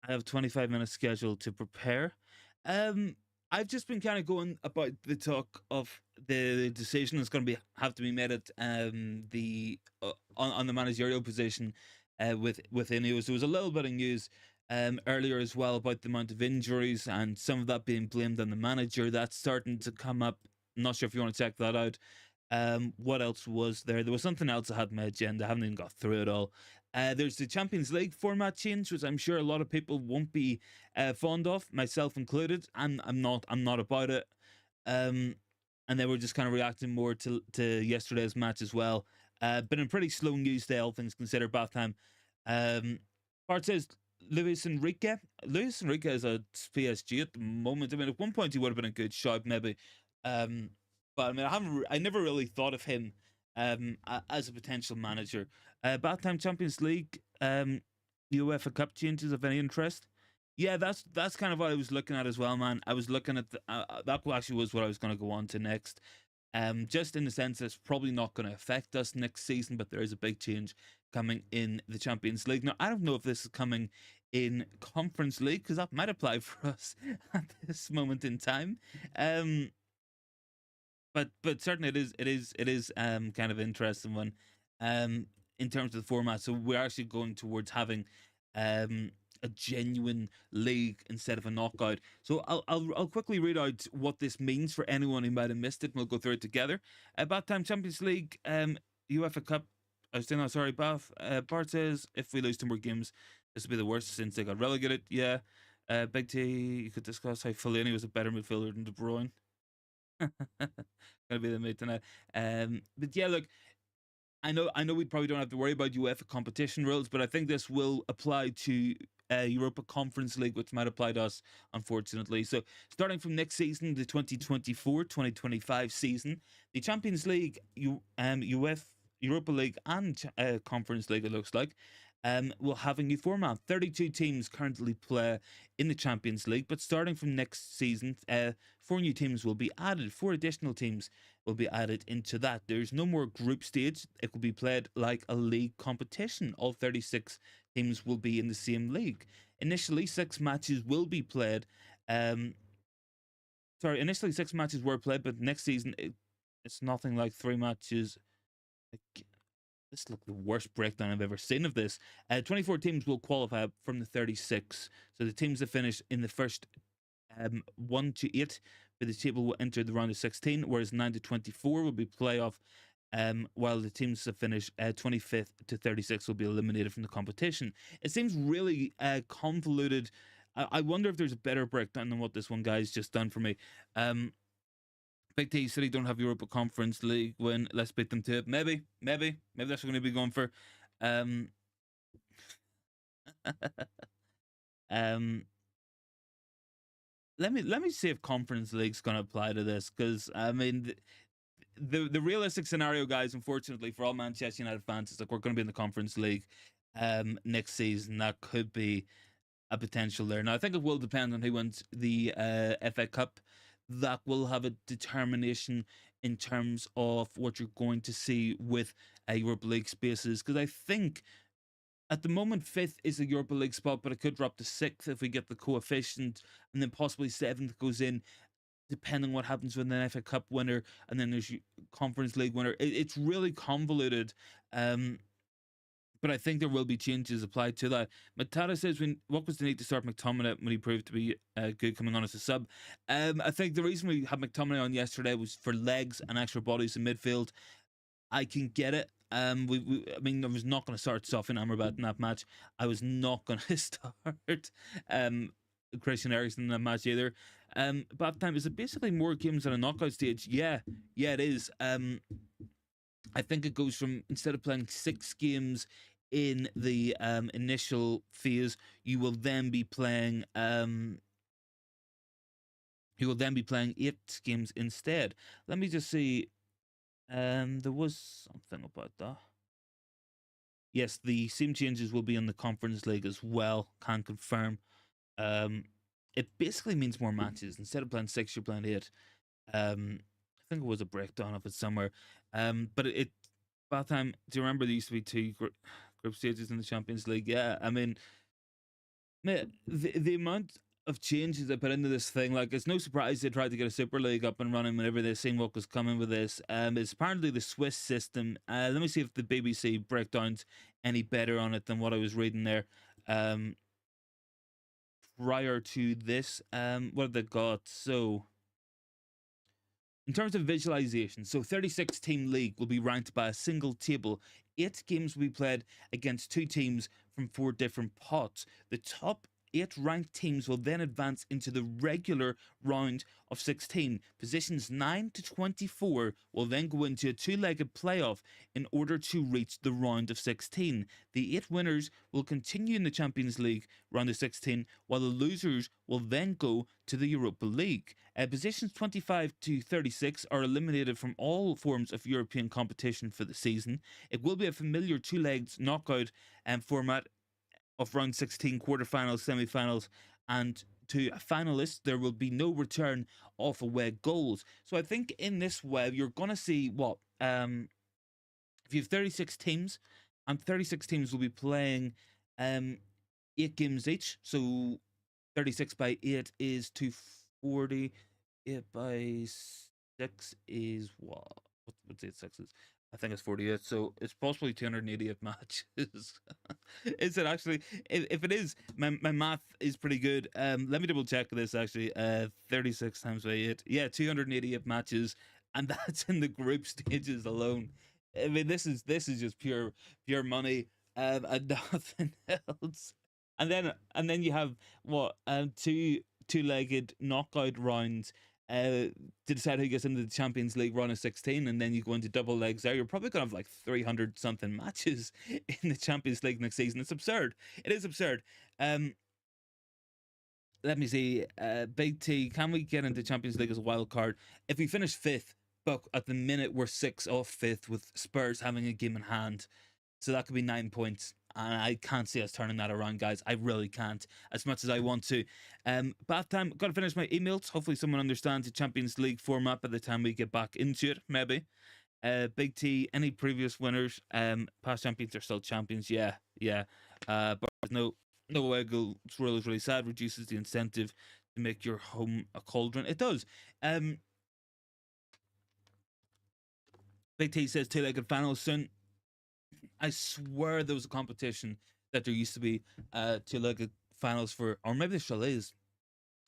I have 25 minutes scheduled to prepare. Um, I've just been kind of going about the talk of the decision that's going to be have to be made at the on the managerial position with Ineos. There was a little bit of news earlier as well about the amount of injuries and some of that being blamed on the manager. That's starting to come up. Not sure if you want to check that out. What else was there? There was something else I had on my agenda. I haven't even got through it all. There's the Champions League format change, which I'm sure a lot of people won't be fond of, myself included. I'm not. I'm not about it. Um, and then we're just kind of reacting more to yesterday's match as well. Been a pretty slow news day, all things considered. Bath time. Bart says Luis Enrique. Luis Enrique is a PSG at the moment. I mean, at one point he would have been a good shot, maybe. Um, but I mean, I never really thought of him as a potential manager. Bath time Champions League, UEFA Cup changes of any interest. Yeah, that's kind of what I was looking at as well, man. I was looking at that actually was what I was going to go on to next. Just in the sense that it's probably not going to affect us next season, but there is a big change coming in the Champions League. Now, I don't know if this is coming in Conference League because that might apply for us at this moment in time. But certainly it is kind of interesting one in terms of the format. So we're actually going towards having a genuine league instead of a knockout. So I'll quickly read out what this means for anyone who might have missed it, and we'll go through it together. Bath time Champions League, UEFA Cup. I was saying, sorry, Bath. Bart says if we lose 2 more games, this will be the worst since they got relegated. Yeah. Big T, you could discuss how Fellaini was a better midfielder than De Bruyne. Gonna be the mood tonight. But yeah, look, I know we probably don't have to worry about UEFA competition rules, but I think this will apply to Europa Conference League, which might apply to us, unfortunately. So starting from next season, the 2024-2025 season, the Champions League, UEFA, Europa League, and Conference League, it looks like, will have a new format. 32 teams currently play in the Champions League, but starting from next season, 4 new teams will be added. 4 additional teams will be added into that. There's no more group stage. It will be played like a league competition. All 36 teams will be in the same league. Initially, 6 matches will be played. Initially 6 matches were played, but next season it's nothing like 3 matches. This is like the worst breakdown I've ever seen of this. 24 teams will qualify from the 36. So the teams that finish in the first 1 to 8 for the table will enter the round of 16, whereas 9 to 24 will be playoff, while the teams that finish 25th to 36 will be eliminated from the competition. It seems really convoluted. I wonder if there's a better breakdown than what this one guy's just done for me. Big T City don't have Europa Conference League win. Let's beat them to it. Maybe that's what we're going to be going for. Um, let me see if Conference League's going to apply to this, because I mean the realistic scenario, guys, unfortunately for all Manchester United fans, is like we're going to be in the Conference League next season. That could be a potential there. Now I think it will depend on who wins the FA Cup. That will have a determination in terms of what you're going to see with Europa League spaces, because I think at the moment 5th is a Europa League spot, but it could drop to 6th if we get the coefficient, and then possibly 7th goes in, depending what happens with an FA Cup winner, and then there's Conference League winner. It's really convoluted. but I think there will be changes applied to that. Matata says, what was the need to start McTominay when he proved to be good coming on as a sub? I think the reason we had McTominay on yesterday was for legs and extra bodies in midfield. I can get it. I mean, I was not going to start Sofyan Amrabat in that match. I was not going to start Christian Eriksen in that match either. Bath time, is it basically more games than a knockout stage? Yeah, it is. I think it goes from, instead of playing 6 games in the initial phase, you will then be playing 8 games instead. Let me just see. There was something about that. Yes, the same changes will be in the Conference League as well. Can confirm. It basically means more matches. Instead of playing 6, you're playing 8. I think it was a breakdown of it somewhere. But by the time, do you remember there used to be 2 group stages in the Champions League? Yeah, I mean, the amount of changes they put into this thing, like, it's no surprise they tried to get a Super League up and running whenever they seen what was coming with this. It's apparently the Swiss system. Let me see if the BBC breakdowns any better on it than what I was reading there. Prior to this, what have they got? So, in terms of visualization, so 36 team league will be ranked by a single table. 8 games will be played against 2 teams from 4 different pots. The top 8 ranked teams will then advance into the regular round of 16. Positions 9 to 24 will then go into a 2-legged playoff in order to reach the round of 16. The 8 winners will continue in the Champions League round of 16, while the losers will then go to the Europa League. Positions 25 to 36 are eliminated from all forms of European competition for the season. It will be a familiar 2-legged knockout format of round 16, quarterfinals, semi-finals, and to finalists, there will be no return of away goals. So I think in this way, you're going to see what? If you have 36 teams, and 36 teams will be playing 8 games each. So 36 by 8 is 240. 8 by 6 is what? What's 8 6s? I think it's 48. So it's possibly 288 matches. Is it actually? If it is, my math is pretty good. Let me double check this actually. 36 times by 8. Yeah, 288 matches. And that's in the group stages alone. I mean, this is just pure money, and nothing else. And then you have what, 2-legged knockout rounds to decide who gets into the Champions League round of 16, and then you go into double legs there. You're probably gonna have like 300 something matches in the Champions League next season. It's absurd. It is absurd. Let me see. Big T, can we get into Champions League as a wild card? If we finish 5th, but at the minute we're 6 off 5th with Spurs having a game in hand, so that could be 9 points. And I can't see us turning that around, guys. I really can't, as much as I want to. Bath time. Got to finish my emails. Hopefully someone understands the Champions League format by the time we get back into it, maybe. Big T, any previous winners? Past champions are still champions. Yeah. But there's no way goal. It's really sad. Reduces the incentive to make your home a cauldron. It does. Big T says 2-legged finals soon. I swear there was a competition that there used to be 2-legged finals for, or maybe there still is.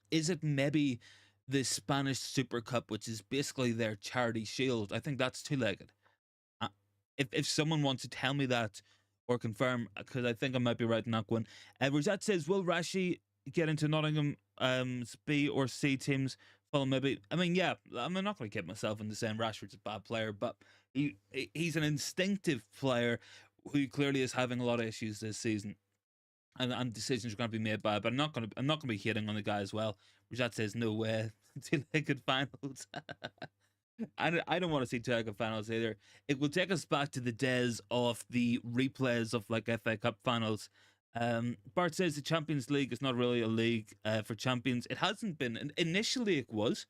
Is it maybe the Spanish Super Cup, which is basically their charity shield? I think that's 2-legged. If someone wants to tell me that or confirm, because I think I might be right in that one. Rosette says, will Rashi get into Nottingham B or C teams? Well, maybe. I mean, yeah, I'm not going to get myself into saying Rashford's a bad player, but he's an instinctive player who clearly is having a lot of issues this season, and decisions are going to be made by it. But I'm not going to be hitting on the guy as well. Rajat says no way. 2-legged finals. I don't want to see 2-legged finals either. It will take us back to the days of the replays of like FA Cup finals. Bart says the Champions League is not really a league for champions. It hasn't been. Initially, it was.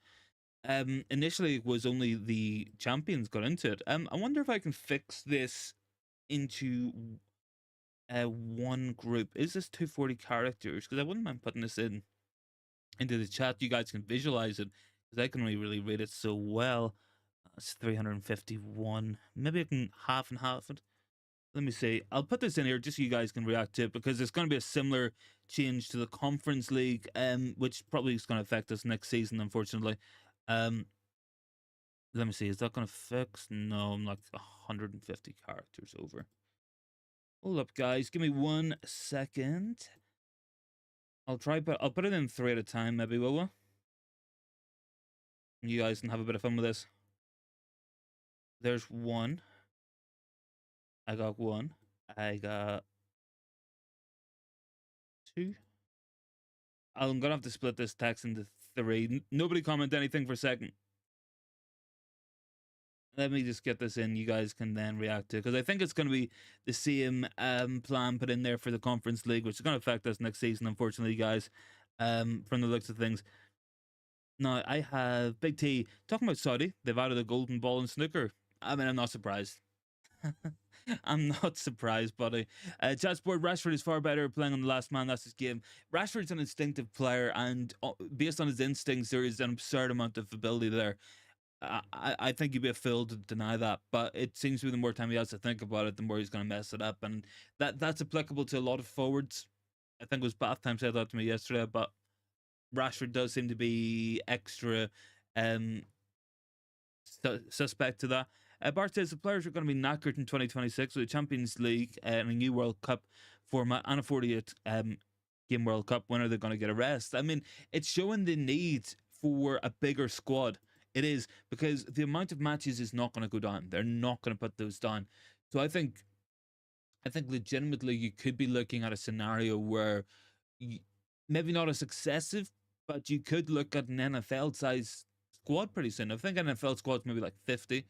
Initially, it was only the champions got into it. I wonder if I can fix this into one group. Is this 240 characters? Because I wouldn't mind putting this into the chat. You guys can visualize it because I can only really read it so well. It's 351. Maybe I can half and half it. Let me see. I'll put this in here just so you guys can react to it, because it's going to be a similar change to the Conference League, which probably is going to affect us next season, unfortunately. Um, let me see. Is that going to fix? No, I'm like 150 characters over. Hold up, guys. Give me 1 second. I'll put it in 3 at a time, maybe, will we? You guys can have a bit of fun with this. There's one. I got one. I got two. I'm gonna have to split this text into 3. Nobody comment anything for a second. Let me just get this in. You guys can then react to it, because I think it's going to be the same plan put in there for the Conference League, which is going to affect us next season, unfortunately, guys. From the looks of things. Now, I have Big T talking about Saudi. They've added a golden ball in snooker. I mean, I'm not surprised. I'm not surprised, buddy. Chat Sport, Rashford is far better playing on the last man. That's his game. Rashford's an instinctive player, and based on his instincts, there is an absurd amount of ability there. I think you'd be a fool to deny that, but it seems to be the more time he has to think about it, the more he's going to mess it up, and that's applicable to a lot of forwards. I think it was Bath Time said that to me yesterday, but Rashford does seem to be extra um, suspect to that. Bart says the players are going to be knackered in 2026 with the Champions League and a new World Cup format and a 48 game World Cup. When are they going to get a rest? I mean, it's showing the need for a bigger squad. It is, because the amount of matches is not going to go down. They're not going to put those down. So I think legitimately you could be looking at a scenario where maybe not as excessive, but you could look at an NFL size squad pretty soon. I think NFL squad's maybe like 50.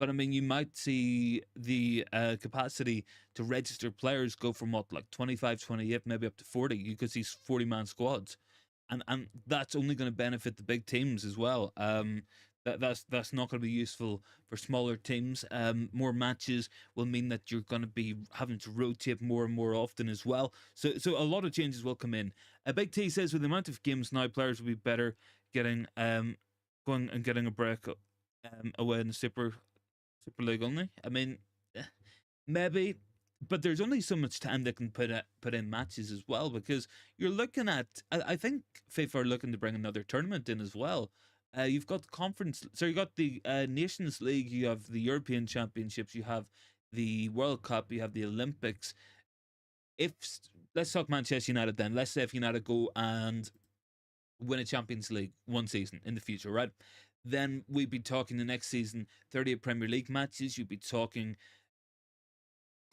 But I mean, you might see the capacity to register players go from what, like 25, 28, maybe up to 40. You could see 40-man squads, and that's only going to benefit the big teams as well. That's not going to be useful for smaller teams. More matches will mean that you're going to be having to rotate more and more often as well. So a lot of changes will come in. Big T says with the amount of games now, players will be better getting going and getting a break away in the Super League only. I mean, eh, maybe, but there's only so much time they can put in matches as well, because you're looking at. I think FIFA are looking to bring another tournament in as well. You've got the conference, so you got the Nations League, you have the European Championships, you have the World Cup, you have the Olympics. If Let's talk Manchester United then. Let's say if United go and win a Champions League one season in the future, right? Then we'd be talking the next season 38 Premier League matches. You'd be talking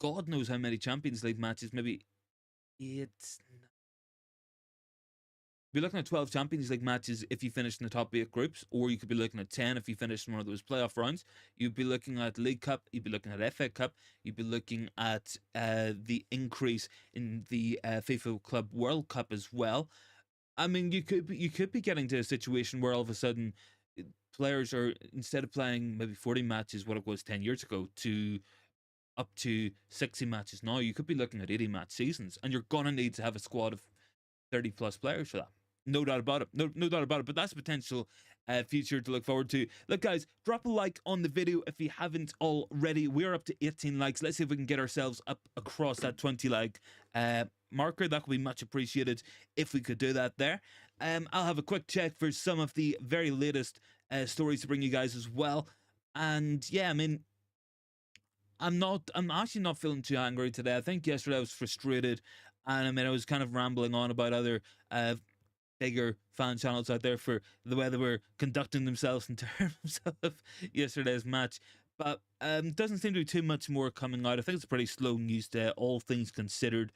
God knows how many Champions League matches, maybe 8. Be looking at 12 Champions League matches if you finish in the top 8 groups, or you could be looking at 10 if you finish in one of those playoff rounds. You'd be looking at League Cup, you'd be looking at FA Cup, you'd be looking at the increase in the FIFA Club World Cup as well. I mean, you could be getting to a situation where all of a sudden players are, instead of playing maybe 40 matches, what it was 10 years ago, to up to 60 matches now. You could be looking at 80 match seasons, and you're gonna need to have a squad of 30 plus players for that. No doubt about it. No doubt about it. But that's a potential future to look forward to. Look, guys, drop a like on the video if you haven't already. We're up to 18 likes. Let's see if we can get ourselves up across that 20 like marker. That would be much appreciated if we could do that there. I'll have a quick check for some of the very latest stories to bring you guys as well. And yeah, I mean, I'm actually not feeling too angry today. I think yesterday I was frustrated, and I mean, I was kind of rambling on about other bigger fan channels out there for the way they were conducting themselves in terms of yesterday's match. But doesn't seem to be too much more coming out. I think it's a pretty slow news day, all things considered,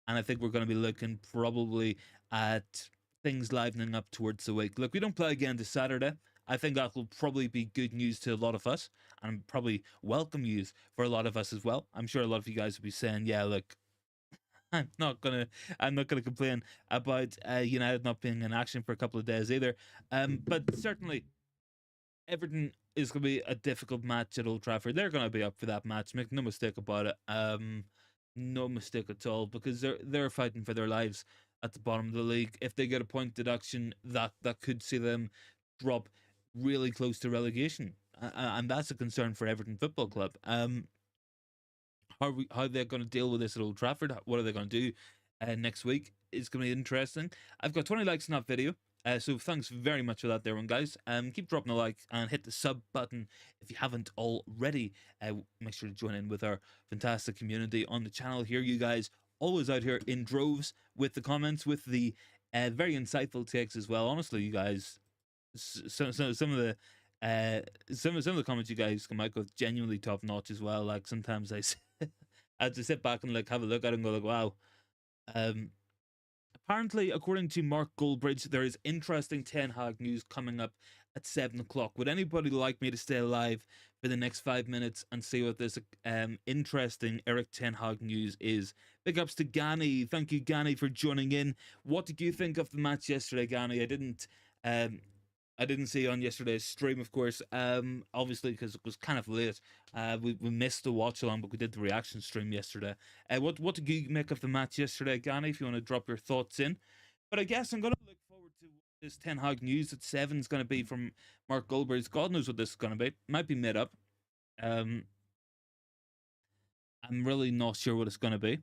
and I think we're going to be looking probably at things livening up towards the week. Look, we don't play again this Saturday. I think that will probably be good news to a lot of us, and probably welcome news for a lot of us as well. I'm sure a lot of you guys will be saying, "Yeah, look, I'm not gonna complain about United not being in action for a couple of days either." But certainly Everton is going to be a difficult match at Old Trafford. They're going to be up for that match. Make no mistake about it. No mistake at all, because they're fighting for their lives at the bottom of the league. If they get a point deduction, that could see them drop really close to relegation, and that's a concern for Everton Football Club. how they're going to deal with this at Old Trafford. What are they going to do next week? It's going to be interesting. I've got 20 likes on that video. So thanks very much for that there one, guys. Keep dropping a like and hit the sub button if you haven't already. Make sure to join in with our fantastic community on the channel here. You guys always out here in droves with the comments, with the very insightful takes as well. Honestly, you guys, some of the some of the comments you guys come out with genuinely top notch as well. Like sometimes I I had to sit back and like have a look at it and go like, wow. Um, Apparently, according to Mark Goldbridge, there is interesting Ten Hag news coming up at 7 o'clock. Would anybody like me to stay alive for the next 5 minutes and see what this interesting Erik Ten Hag news is? Big ups to Gani. Thank you, Gani, for joining in. What did you think of the match yesterday, Gani? I didn't see on yesterday's stream, of course, obviously because it was kind of late. We missed the watch along, but we did the reaction stream yesterday. What did you make of the match yesterday, Gani? If you want to drop your thoughts in, but I guess I'm gonna look forward to what this Ten Hag news at 7 is gonna be from Mark Goldberg. God knows what this is gonna be. Might be made up. Um, I'm really not sure what it's gonna be.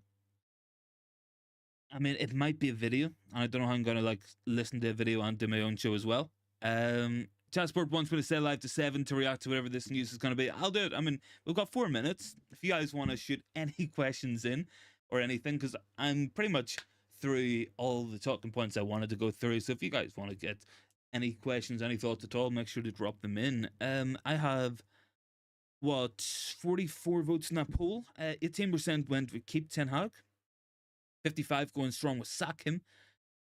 I mean, it might be a video, and I don't know how I'm gonna like listen to a video and do my own show as well. Chatsport wants me to stay live to 7 to react to whatever this news is going to be. I'll do it. I mean, we've got 4 minutes. If you guys want to shoot any questions in or anything, because I'm pretty much through all the talking points I wanted to go through. So if you guys want to get any questions, any thoughts at all, make sure to drop them in. I have, 44 votes in that poll. 18% went with keep Ten Hag. 55 going strong with sack him.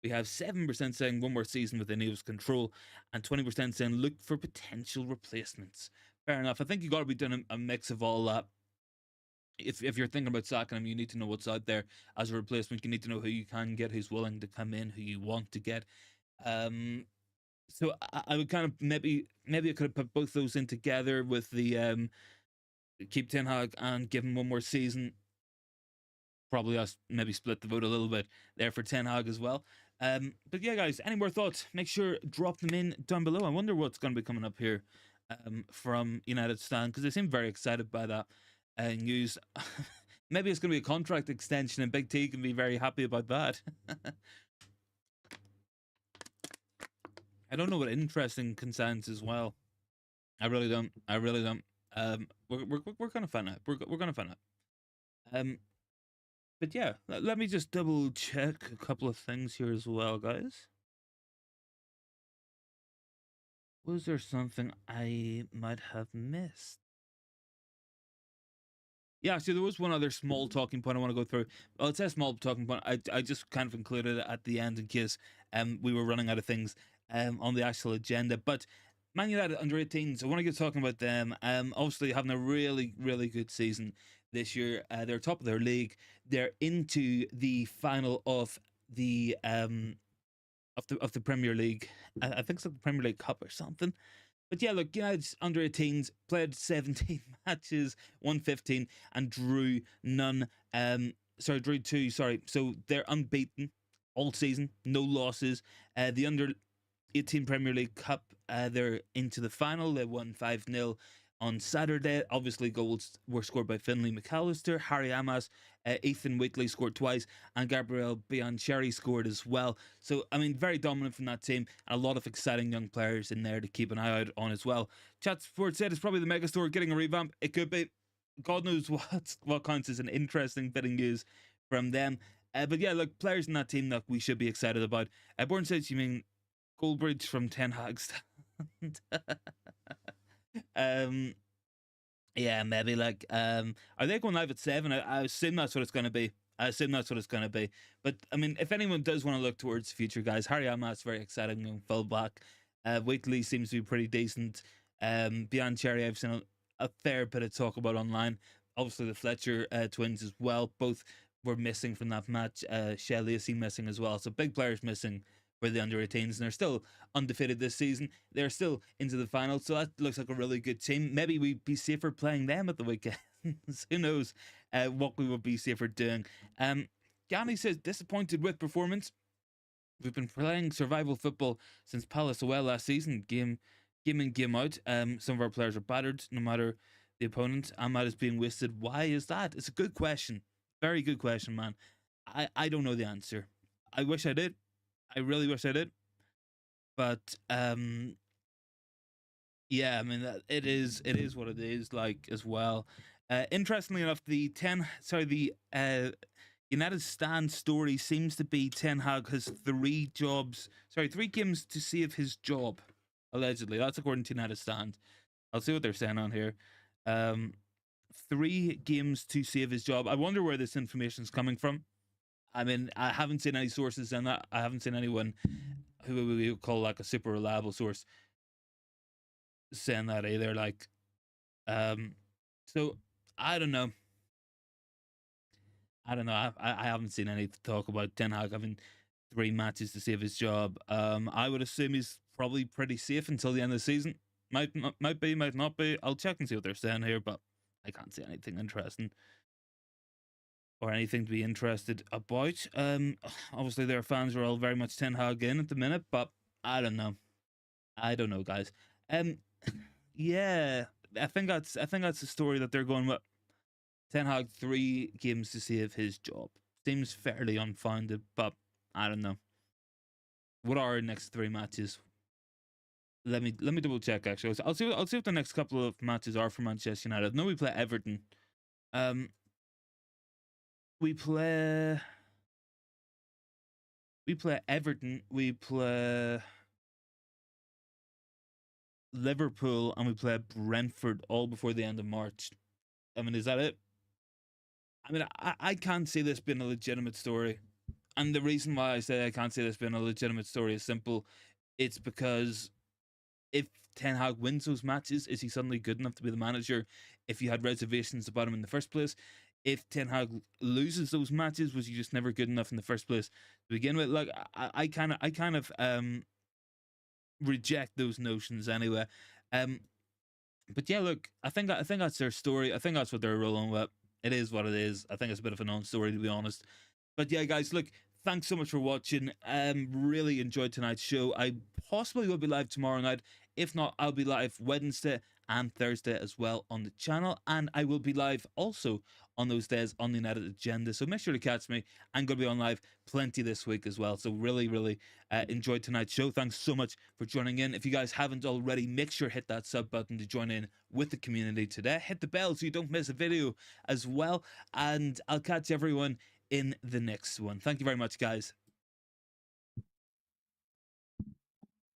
We have 7% saying one more season with Ineos control, and 20% saying look for potential replacements. Fair enough. I think you got to be doing a mix of all that. If you're thinking about sacking him, you need to know what's out there as a replacement. You need to know who you can get, who's willing to come in, who you want to get. So I would kind of maybe I could have put both those in together with the keep Ten Hag and give him one more season. Probably us maybe split the vote a little bit there for Ten Hag as well. But yeah, guys, any more thoughts? Make sure drop them in down below. I wonder what's going to be coming up here from United Stand, because they seem very excited by that news. Maybe it's going to be a contract extension, and Big T can be very happy about that. I don't know what interesting concerns as well. I really don't. We're gonna find out. We're gonna find out. But yeah, let me just double check a couple of things here as well, guys. Was there something I might have missed? Yeah, so there was one other small talking point I want to go through. Well, it's a small talking point. I just kind of included it at the end in case we were running out of things on the actual agenda. But Man United under 18s, I want to get talking about them. Obviously having a really, really good season this year. They're top of their league. They're into the final of the Premier League. I think it's like the Premier League Cup or something. But yeah, look, United's under 18s played 17 matches, won 15, and drew none. Drew 2. Sorry, so they're unbeaten all season, no losses. The under 18 Premier League Cup, they're into the final. They won 5-0 on Saturday. Obviously, goals were scored by Finlay McAllister, Harry Amas, Ethan Wheatley scored twice, and Gabriel Biancheri scored as well. So, I mean, very dominant from that team, and a lot of exciting young players in there to keep an eye out on as well. Chat Sports said it's probably the megastore getting a revamp. It could be. God knows what counts as an interesting bit of news from them. But yeah, look, players in that team that we should be excited about. Born says, you mean Goldbridge from Ten Hags? Yeah, maybe like are they going live at 7? I assume that's what it's going to be. But I mean, if anyone does want to look towards the future, guys, Harry Amas very exciting young fullback. Wheatley seems to be pretty decent. Biancheri, I've seen a fair bit of talk about online. Obviously the Fletcher twins as well, both were missing from that match. Shea Lacey missing as well, so big players missing for the under 18s, and they're still undefeated this season. They're still into the final, so that looks like a really good team. Maybe we'd be safer playing them at the weekend. Who knows what we would be safer doing. Gani says, disappointed with performance. We've been playing survival football since Palace away last season, game in, game out. Some of our players are battered, no matter the opponent. Ahmad is being wasted. Why is that? It's a good question. Very good question, man. I don't know the answer. I wish I did. I really wish I did. But yeah, I mean it is what it is, like, as well. Interestingly enough, the United stand story seems to be Ten Hag has three games to save his job, allegedly. That's according to United stand. I'll see what they're saying on here. Um, 3 games to save his job. I wonder where this information is coming from. I mean, I haven't seen any sources in that. I haven't seen anyone who we would call like a super reliable source saying that either. Like, so I don't know. I don't know. I haven't seen any talk about Ten Hag having 3 matches to save his job. I would assume he's probably pretty safe until the end of the season. Might be, might not be. I'll check and see what they're saying here, but I can't see anything interesting or anything to be interested about. Obviously their fans are all very much Ten Hag in at the minute, but I don't know. I don't know, guys. Um, yeah, I think that's the story that they're going with. Ten Hag 3 games to save his job. Seems fairly unfounded, but I don't know. What are our next 3 matches? Let me double check actually. I'll see what the next couple of matches are for Manchester United. No, we play Everton. Um, we play Everton. We play Liverpool, and we play Brentford all before the end of March. I mean, is that it? I mean, I can't see this being a legitimate story. And the reason why I say I can't see this being a legitimate story is simple. It's because if Ten Hag wins those matches, is he suddenly good enough to be the manager? If you had reservations about him in the first place, if Ten Hag loses those matches, was he just never good enough in the first place to begin with? Like, I kind of reject those notions anyway. Um, but yeah, look, I think that's their story. I think that's what they're rolling with. It is what it is. I think it's a bit of a non-story, to be honest. But yeah, guys, look, thanks so much for watching. Really enjoyed tonight's show. I possibly will be live tomorrow night. If not, I'll be live Wednesday and Thursday as well on the channel, and I will be live also on those days on the United Agenda. So make sure to catch me. I'm going to be on live plenty this week as well. So really enjoyed tonight's show. Thanks so much for joining in. If you guys haven't already, make sure to hit that sub button to join in with the community today. Hit the bell so you don't miss a video as well. And I'll catch everyone in the next one. Thank you very much, guys.